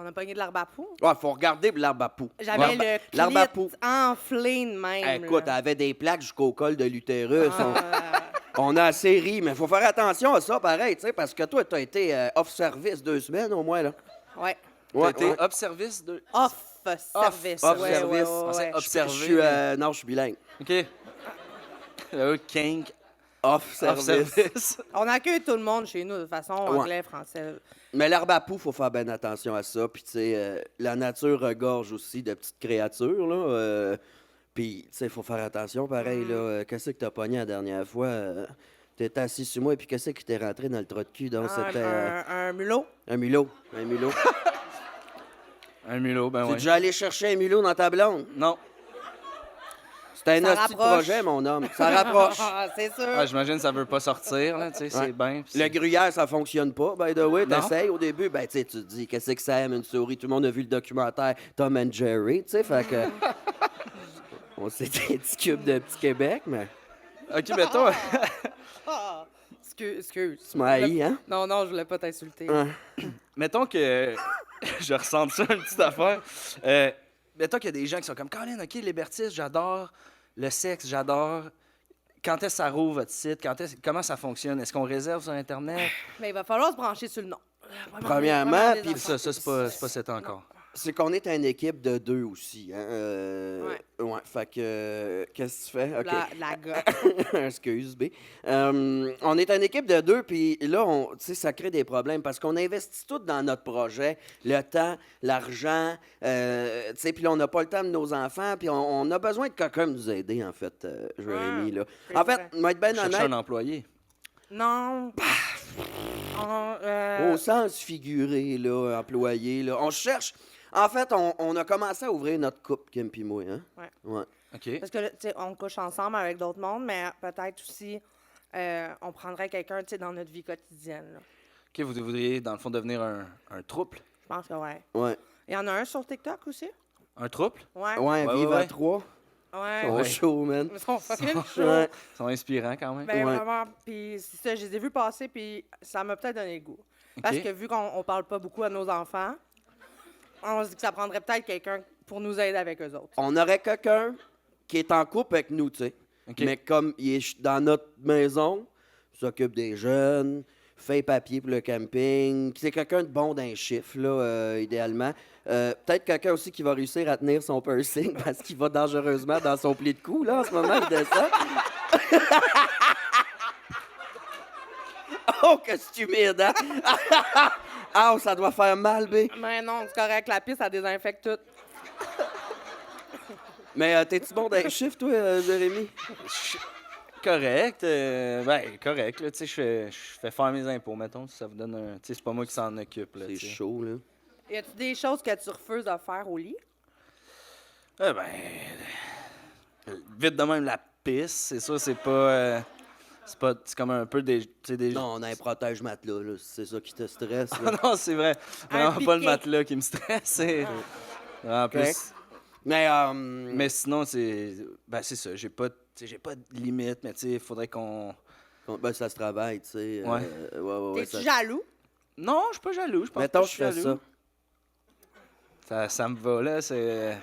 [SPEAKER 3] on a pogné de l'herbe à poux.
[SPEAKER 2] Ouais, faut regarder pour l'arbre à poux.
[SPEAKER 3] J'avais
[SPEAKER 2] Ouais.
[SPEAKER 3] le
[SPEAKER 2] L'arbre à
[SPEAKER 3] clit
[SPEAKER 2] poux.
[SPEAKER 3] enflé de même.
[SPEAKER 2] Écoute,
[SPEAKER 3] là.
[SPEAKER 2] elle avait des plaques jusqu'au col de l'utérus.
[SPEAKER 3] Ah,
[SPEAKER 2] On a assez ri, mais faut faire attention à ça, pareil, tu sais, parce que toi, t'as été off-service 2 semaines au moins, là.
[SPEAKER 3] ouais.
[SPEAKER 1] T'as été up-service de...
[SPEAKER 3] Off-service.
[SPEAKER 2] Off-service.
[SPEAKER 3] Ouais.
[SPEAKER 1] Observé.
[SPEAKER 2] Non, je suis bilingue.
[SPEAKER 1] OK. Kink.
[SPEAKER 2] Off-service.
[SPEAKER 1] Off-service.
[SPEAKER 3] On accueille tout le monde chez nous, de toute façon, anglais, français.
[SPEAKER 2] Mais l'arbre à poux, faut faire bien attention à ça. Puis, tu sais, la nature regorge aussi de petites créatures, là. Puis, tu sais, faut faire attention, pareil, là. Qu'est-ce que t'as pogné la dernière fois? T'étais assis sur moi, et puis qu'est-ce qui t'est rentré dans le trou de cul? Donc, c'était
[SPEAKER 3] Un mulot.
[SPEAKER 2] un mulot. Un mulot.
[SPEAKER 1] Un mulot, ben
[SPEAKER 2] T'es
[SPEAKER 1] ouais.
[SPEAKER 2] déjà allé chercher un mulot dans ta blonde?
[SPEAKER 1] Non.
[SPEAKER 2] C'était un
[SPEAKER 3] Ça
[SPEAKER 2] hostie de
[SPEAKER 3] rapproche.
[SPEAKER 2] projet, mon homme. Ça rapproche.
[SPEAKER 3] Ah, c'est sûr.
[SPEAKER 1] Ah, j'imagine que ça veut pas sortir, là, tu sais,
[SPEAKER 2] Ouais.
[SPEAKER 1] c'est bien. puis
[SPEAKER 2] Le
[SPEAKER 1] c'est-
[SPEAKER 2] gruyère, ça fonctionne pas, by the way.
[SPEAKER 1] Non?
[SPEAKER 2] T'essayes au début, ben, tu sais, tu te dis, qu'est-ce que ça aime, une souris? Tout le monde a vu le documentaire Tom and Jerry, tu sais, fait que... On s'est dit un petit cube de Petit Québec, mais...
[SPEAKER 1] OK, mettons...
[SPEAKER 3] Ah, excuse.
[SPEAKER 2] Tu m'as haï, hein?
[SPEAKER 3] Non, je voulais pas t'insulter.
[SPEAKER 2] Hein?
[SPEAKER 1] Mettons que je ressente ça, une petite affaire. Mettons qu'il y a des gens qui sont comme Colin, OK, l'hébertisme, j'adore. Le sexe, j'adore. Quand est-ce que ça rouvre votre site? Comment ça fonctionne? Est-ce qu'on réserve sur Internet?
[SPEAKER 3] Mais il va falloir se brancher sur le nom.
[SPEAKER 2] Premièrement,
[SPEAKER 3] Vraiment des
[SPEAKER 2] puis
[SPEAKER 3] affaires.
[SPEAKER 1] Ça, c'est pas cet encore.
[SPEAKER 2] C'est qu'on est une équipe de 2 aussi, hein?
[SPEAKER 3] Ouais.
[SPEAKER 2] Fait que... qu'est-ce que tu fais? OK.
[SPEAKER 3] La gosse.
[SPEAKER 2] Excuse, B. On est une équipe de 2, puis là, tu sais, ça crée des problèmes parce qu'on investit tout dans notre projet, le temps, l'argent, tu sais, puis là, on n'a pas le temps de nos enfants, puis on a besoin de quelqu'un de nous aider, en fait, Jérémy, là.
[SPEAKER 3] c'est
[SPEAKER 2] En fait,
[SPEAKER 3] vrai.
[SPEAKER 2] moi, être bien
[SPEAKER 1] Chercher
[SPEAKER 2] honnête,
[SPEAKER 1] un employé.
[SPEAKER 3] Non.
[SPEAKER 2] au sens figuré, là, employé, là, on cherche... En fait, on a commencé à ouvrir notre couple, Kim puis moi, hein? Ouais.
[SPEAKER 1] OK.
[SPEAKER 3] Parce que, là, tu sais, on couche ensemble avec d'autres mondes, mais peut-être aussi, on prendrait quelqu'un, tu sais, dans notre vie quotidienne. Là.
[SPEAKER 1] OK, vous voudriez, dans le fond, devenir un trouble?
[SPEAKER 3] Je pense que ouais.
[SPEAKER 2] Ouais.
[SPEAKER 3] Il y en a un sur TikTok aussi?
[SPEAKER 1] Un trouble?
[SPEAKER 3] Ouais.
[SPEAKER 2] Ouais,
[SPEAKER 1] Ouais,
[SPEAKER 2] vive
[SPEAKER 1] ouais,
[SPEAKER 2] à
[SPEAKER 1] ouais.
[SPEAKER 2] 3.
[SPEAKER 3] Ouais.
[SPEAKER 2] On chaud, man.
[SPEAKER 3] Ils sont fucking chauds.
[SPEAKER 2] Ouais.
[SPEAKER 1] Ils sont inspirants quand même.
[SPEAKER 3] Ben
[SPEAKER 2] Ouais.
[SPEAKER 3] vraiment. Puis c'est ça, je les ai vus passer, puis ça m'a peut-être donné le goût. Parce
[SPEAKER 1] OK.
[SPEAKER 3] que vu qu'on on parle pas beaucoup à nos enfants, on se dit que ça prendrait peut-être quelqu'un pour nous aider avec eux autres.
[SPEAKER 2] On aurait quelqu'un qui est en couple avec nous, tu sais.
[SPEAKER 1] OK.
[SPEAKER 2] Mais comme il est dans notre maison, il s'occupe des jeunes, fait papier pour le camping. C'est quelqu'un de bon d'un chiffre, là, idéalement. Peut-être quelqu'un aussi qui va réussir à tenir son piercing parce qu'il va dangereusement dans son pli de cou, là, en ce moment, il descend. Oh, que c'est humide, hein? Ah, ça doit faire mal, B.
[SPEAKER 3] Mais non, c'est correct. La piste, ça désinfecte tout.
[SPEAKER 2] Mais t'es-tu bon dans les chiffres, toi, Jérémy?
[SPEAKER 1] Correct. Correct. Là, tu sais, je fais faire mes impôts, mettons. Ça vous donne un... Tu sais, c'est pas moi qui s'en occupe. Là,
[SPEAKER 2] C'est
[SPEAKER 1] tu sais.
[SPEAKER 2] chaud, là.
[SPEAKER 3] Y a-tu des choses que tu refuses de faire au lit?
[SPEAKER 1] Vite de même, la pisse, c'est ça, c'est pas... c'est comme un peu des... tu sais, des...
[SPEAKER 2] Non, on a un protège-matelas, là. C'est ça qui te stresse,
[SPEAKER 1] Ah
[SPEAKER 2] là.
[SPEAKER 1] non, c'est vrai.
[SPEAKER 3] Un
[SPEAKER 1] Vraiment pas le
[SPEAKER 3] piqué.
[SPEAKER 1] matelas qui me stresse. En plus...
[SPEAKER 2] Correct. Mais,
[SPEAKER 1] Mais sinon, c'est... Ben, c'est ça. J'ai pas de limite, mais tu sais, il faudrait qu'on...
[SPEAKER 2] ben, ça se travaille, tu sais.
[SPEAKER 1] Ouais.
[SPEAKER 2] Ouais,
[SPEAKER 3] T'es-tu jaloux?
[SPEAKER 1] Non, je suis pas jaloux. Je pense
[SPEAKER 2] Mettons,
[SPEAKER 1] pas
[SPEAKER 2] je
[SPEAKER 1] que je
[SPEAKER 2] fais
[SPEAKER 1] suis
[SPEAKER 2] ça.
[SPEAKER 1] ça. Ça me va, là. C'est...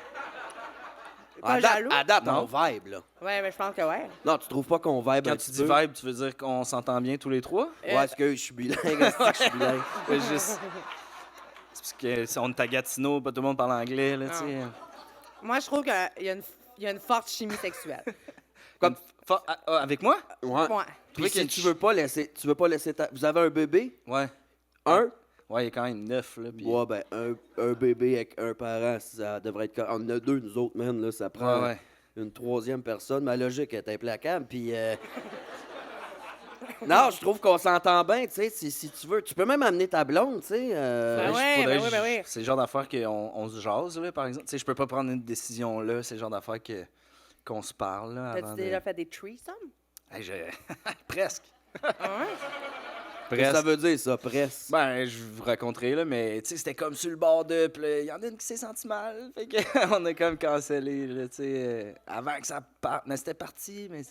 [SPEAKER 3] Pas jaloux?
[SPEAKER 2] À date,
[SPEAKER 1] Non.
[SPEAKER 2] on vibe, là.
[SPEAKER 3] Ouais, mais je pense que ouais.
[SPEAKER 2] Non, tu trouves pas qu'on vibe un
[SPEAKER 1] Quand
[SPEAKER 2] petit
[SPEAKER 1] tu dis
[SPEAKER 2] peu?
[SPEAKER 1] vibe, tu veux dire qu'on s'entend bien tous les trois?
[SPEAKER 2] Ouais, est-ce que je suis bilingue? Est-ce que je suis bilingue?
[SPEAKER 1] C'est juste... C'est parce que si on est à Gatineau, pas tout le monde parle anglais, là, tu sais.
[SPEAKER 3] Moi, je trouve qu'il y a une forte chimie sexuelle.
[SPEAKER 1] Comme... avec moi?
[SPEAKER 2] Ouais.
[SPEAKER 3] Ouais.
[SPEAKER 2] Puis
[SPEAKER 1] Toi,
[SPEAKER 2] si
[SPEAKER 1] quel
[SPEAKER 2] tu veux pas laisser Vous avez un bébé?
[SPEAKER 1] Ouais.
[SPEAKER 2] Un?
[SPEAKER 1] Ouais, il est quand même 9, là. Puis...
[SPEAKER 2] Ouais, ben, un bébé avec un parent, ça devrait être... On en a deux, nous autres, man, là. Ça prend
[SPEAKER 1] Ouais.
[SPEAKER 2] une troisième personne. Ma logique est implacable, puis... Non, je trouve qu'on s'entend bien, tu sais. Si tu veux, tu peux même amener ta blonde, tu sais.
[SPEAKER 3] Ben ouais, ben oui, ben oui.
[SPEAKER 1] C'est le genre d'affaire qu'on se jase, là, par exemple. Tu sais, je peux pas prendre une décision là. C'est le genre d'affaire qu'on se parle, là, avant
[SPEAKER 3] T'as-tu
[SPEAKER 1] de...
[SPEAKER 3] déjà fait des threesomes?
[SPEAKER 1] Hey, Presque.
[SPEAKER 3] Ah ouais?
[SPEAKER 2] Qu'est-ce que ça veut dire, ça, presse?
[SPEAKER 1] Ben, je vous raconterai, là, mais tu sais, c'était comme sur le bord de... Puis il y en a une qui s'est sentie mal. Fait qu'on a comme cancellé, là, tu sais, avant que ça parte. Mais c'était parti, mais...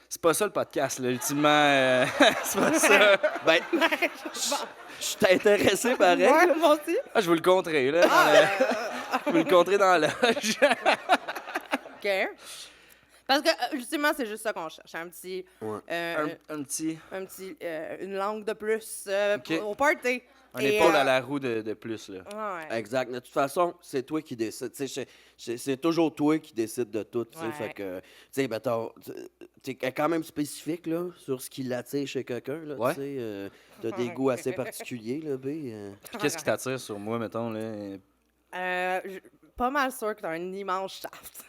[SPEAKER 1] C'est pas ça, le podcast, là, ultimement. C'est pas ça.
[SPEAKER 2] Ben, je suis intéressé, pareil.
[SPEAKER 3] Ouais, moi aussi.
[SPEAKER 1] Ah, je vous le conterai, là. Je vous le conterai dans la loge.
[SPEAKER 3] OK. Parce que, ultimement, c'est juste ça qu'on cherche. Un petit...
[SPEAKER 2] Ouais.
[SPEAKER 1] Un petit...
[SPEAKER 3] une langue de plus
[SPEAKER 1] OK.
[SPEAKER 3] au party.
[SPEAKER 1] Un
[SPEAKER 3] Et,
[SPEAKER 1] épaule à la roue de plus, là.
[SPEAKER 3] Ouais.
[SPEAKER 2] Exact. De toute façon, c'est toi qui décides. Tu sais, c'est toujours toi qui décides de tout. Tu sais,
[SPEAKER 3] Ouais.
[SPEAKER 2] fait que, tu sais, ben, t'es quand même spécifique là, sur ce qui l'attire chez quelqu'un. Là,
[SPEAKER 1] Ouais.
[SPEAKER 2] tu sais, t'as des goûts assez particuliers, là, B.
[SPEAKER 1] Puis qu'est-ce qui t'attire sur moi, mettons, là?
[SPEAKER 3] Pas mal sûr que t'as un immense shaft.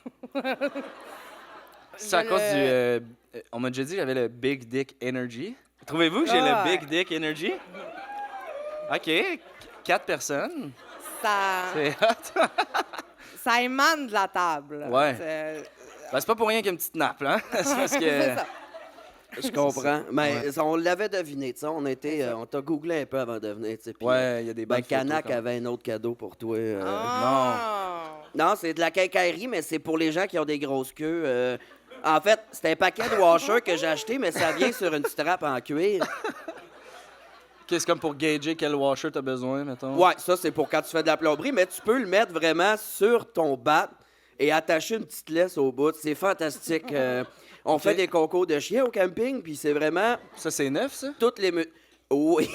[SPEAKER 1] C'est à cause du... on m'a déjà dit que j'avais le Big Dick Energy. Trouvez-vous que j'ai
[SPEAKER 3] Ah.
[SPEAKER 1] le Big Dick Energy? OK. 4 personnes.
[SPEAKER 3] Ça,
[SPEAKER 1] C'est hot.
[SPEAKER 3] ça émane de la table.
[SPEAKER 1] Ouais.
[SPEAKER 3] C'est
[SPEAKER 1] Ben, c'est pas pour rien qu'il y a une petite nappe, là. C'est parce que...
[SPEAKER 3] c'est ça.
[SPEAKER 2] Je comprends. Mais on l'avait deviné. Tu sais, on t'a googlé un peu avant de venir. Tu sais, puis,
[SPEAKER 1] Ouais, il y a des
[SPEAKER 2] ben,
[SPEAKER 1] bonnes photos,
[SPEAKER 2] Canac
[SPEAKER 1] quand même.
[SPEAKER 2] avait un autre cadeau pour toi.
[SPEAKER 3] Ah.
[SPEAKER 2] Non, c'est de la quincaillerie, mais c'est pour les gens qui ont des grosses queues. En fait, c'est un paquet de washers que j'ai acheté, mais ça vient sur une strap en cuir.
[SPEAKER 1] OK, c'est comme pour gager quel washer t'as besoin, mettons.
[SPEAKER 2] Ouais, ça, c'est pour quand tu fais de la plomberie, mais tu peux le mettre vraiment sur ton bat et attacher une petite laisse au bout. C'est fantastique. On fait des concours de chiens au camping, puis c'est vraiment
[SPEAKER 1] Ça, c'est neuf, ça?
[SPEAKER 2] toutes les... Oui.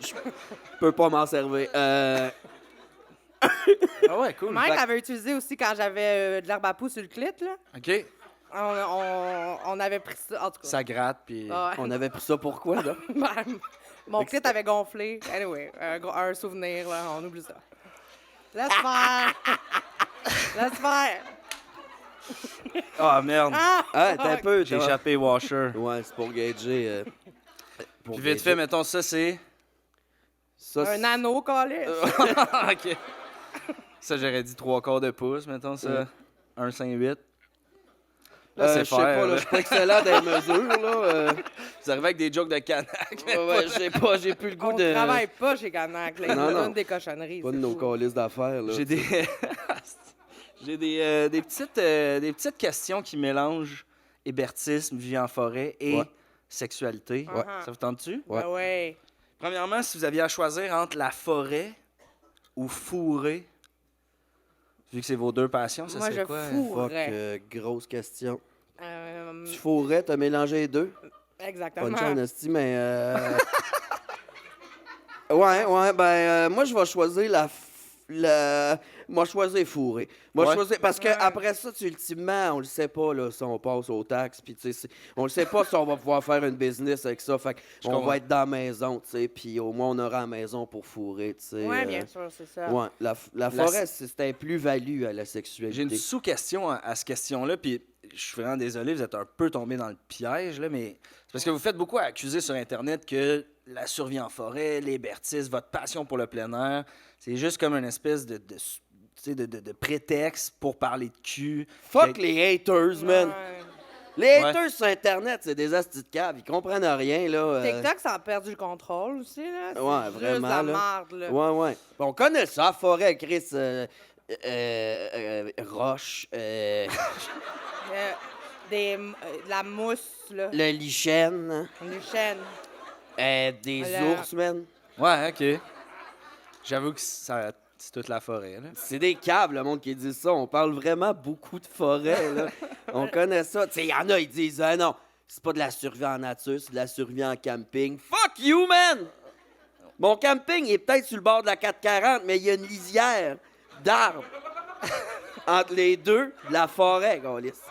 [SPEAKER 2] Je peux pas m'en servir.
[SPEAKER 1] Ah ouais, cool.
[SPEAKER 3] Mike
[SPEAKER 2] Fait-
[SPEAKER 3] avait utilisé aussi quand j'avais de l'herbe à poux sur le clit, là.
[SPEAKER 1] OK.
[SPEAKER 3] On avait pris ça, en tout cas.
[SPEAKER 1] Ça gratte, puis...
[SPEAKER 3] Ah ouais.
[SPEAKER 2] On avait pris ça pourquoi, là?
[SPEAKER 3] Mon clit avait gonflé. Anyway, un souvenir, là, on oublie ça. Laisse faire. Laisse faire.
[SPEAKER 1] Ah, merde.
[SPEAKER 2] Ah, t'as un peu.
[SPEAKER 1] J'ai
[SPEAKER 2] t'as-
[SPEAKER 1] échappé washer.
[SPEAKER 2] Ouais, c'est pour gager. Pour
[SPEAKER 1] Puis vite
[SPEAKER 2] gager.
[SPEAKER 1] fait, mettons, ça, c'est...
[SPEAKER 2] Ça,
[SPEAKER 3] Un anneau, collé.
[SPEAKER 1] OK. Ça, j'aurais dit 3/4 de pouce, mettons, ça. 1,58. Là, c'est
[SPEAKER 2] je sais pas,
[SPEAKER 1] faire,
[SPEAKER 2] là,
[SPEAKER 1] là.
[SPEAKER 2] je suis pas excellent dans les mesures, là.
[SPEAKER 1] Vous arrivez avec des jokes de Canac.
[SPEAKER 2] Ouais, je sais pas, j'ai plus le goût
[SPEAKER 3] On
[SPEAKER 2] de...
[SPEAKER 3] travaille pas chez Canac, là. Ils
[SPEAKER 2] Non,
[SPEAKER 3] nous
[SPEAKER 2] non.
[SPEAKER 3] donnent des cochonneries.
[SPEAKER 2] Pas de
[SPEAKER 3] c'est
[SPEAKER 2] nos
[SPEAKER 3] fou.
[SPEAKER 2] calices d'affaires, là.
[SPEAKER 1] J'ai des... J'ai des petites questions qui mélangent hébertisme, vie en forêt et
[SPEAKER 2] Ouais.
[SPEAKER 1] sexualité.
[SPEAKER 3] Ouais.
[SPEAKER 1] Ça vous tente-tu?
[SPEAKER 2] Ouais.
[SPEAKER 3] Ben ouais.
[SPEAKER 1] Premièrement, si vous aviez à choisir entre la forêt ou fourrer, vu que c'est vos deux passions, ça
[SPEAKER 3] Moi,
[SPEAKER 1] serait
[SPEAKER 3] je
[SPEAKER 1] quoi?
[SPEAKER 2] Fuck,
[SPEAKER 3] fourrais.
[SPEAKER 2] grosse question.
[SPEAKER 3] Euh,
[SPEAKER 2] Tu fourrais, t'as mélangé les deux?
[SPEAKER 3] exactement.
[SPEAKER 2] Pas de chance, esti, mais... Ouais, ben, moi, je vais choisir Moi, choisir fourrer. Moi,
[SPEAKER 1] Ouais.
[SPEAKER 2] choisir... Parce que
[SPEAKER 3] Ouais.
[SPEAKER 2] après ça, ultimement, on le sait pas, là, si on passe aux taxes, puis tu sais, on le sait pas si on va pouvoir faire une business avec ça. Fait qu'on
[SPEAKER 1] comprends.
[SPEAKER 2] va être dans la maison, tu sais, puis au moins, on aura la maison pour fourrer, tu sais.
[SPEAKER 3] Ouais, bien sûr, c'est ça.
[SPEAKER 2] Ouais, la forêt, c'est un plus-value à la sexualité.
[SPEAKER 1] J'ai une sous-question à cette question-là, puis je suis vraiment désolé, vous êtes un peu tombé dans le piège, là, mais c'est parce que vous faites beaucoup accuser sur Internet que la survie en forêt, l'hébertisme, votre passion pour le plein air, c'est juste comme une espèce de prétexte pour parler de cul.
[SPEAKER 2] Fuck les haters, man.
[SPEAKER 3] Ouais.
[SPEAKER 2] Les
[SPEAKER 1] Ouais.
[SPEAKER 2] haters sur Internet, c'est des astis de caves. Ils comprennent rien, là.
[SPEAKER 3] TikTok, ça a perdu le contrôle aussi, là. C'est
[SPEAKER 2] Ouais,
[SPEAKER 3] juste
[SPEAKER 2] vraiment,
[SPEAKER 3] la
[SPEAKER 2] là.
[SPEAKER 3] merde, là.
[SPEAKER 2] Ouais, ouais. On connaît ça, forêt, Chris. Roche,
[SPEAKER 3] De la mousse, là.
[SPEAKER 2] le lichen,
[SPEAKER 3] Les chaînes.
[SPEAKER 2] des
[SPEAKER 3] Le-
[SPEAKER 2] ours, man.
[SPEAKER 1] Ouais, OK. J'avoue que c'est toute la forêt, là.
[SPEAKER 2] C'est des caves, le monde qui dit ça. On parle vraiment beaucoup de forêt, là. On connaît ça. Tu sais, il y en a, ils disent, ah non, c'est pas de la survie en nature, c'est de la survie en camping. Fuck you, man! Mon camping, il est peut-être sur le bord de la 440, mais il y a une lisière d'arbres entre les deux, de la forêt, câlisse.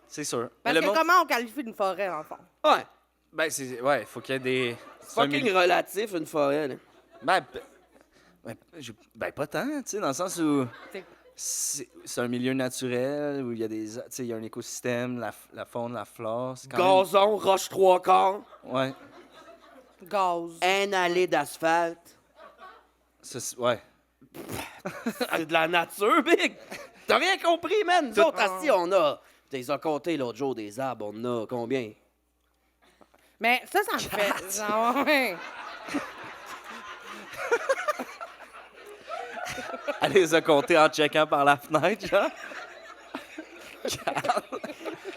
[SPEAKER 1] C'est sûr.
[SPEAKER 3] Parce
[SPEAKER 1] Mais
[SPEAKER 3] que
[SPEAKER 1] le monde-
[SPEAKER 3] comment on qualifie une forêt, dans le fond?
[SPEAKER 2] Ouais,
[SPEAKER 1] Ben, ouais, faut qu'il y ait des... c'est un
[SPEAKER 2] fucking
[SPEAKER 1] milieu-
[SPEAKER 2] relatif, une forêt, là.
[SPEAKER 1] Ben, pas tant, tu sais, dans le sens où
[SPEAKER 3] C'est-
[SPEAKER 1] c'est un milieu naturel, où il y a des... Tu sais, il y a un écosystème, la faune, la flore, c'est quand
[SPEAKER 2] Gazon, roche trois quarts,
[SPEAKER 1] même... Ouais.
[SPEAKER 3] Gaz.
[SPEAKER 2] un allée d'asphalte.
[SPEAKER 1] Ouais.
[SPEAKER 2] C'est de la nature, big! T'as rien compris, man? Nous autres, assis, on a... Tu les as comptés l'autre jour, des arbres, on en a combien?
[SPEAKER 3] Mais ça me fait... Ah ouais.
[SPEAKER 1] Elle les a comptés en checkant par la fenêtre, genre.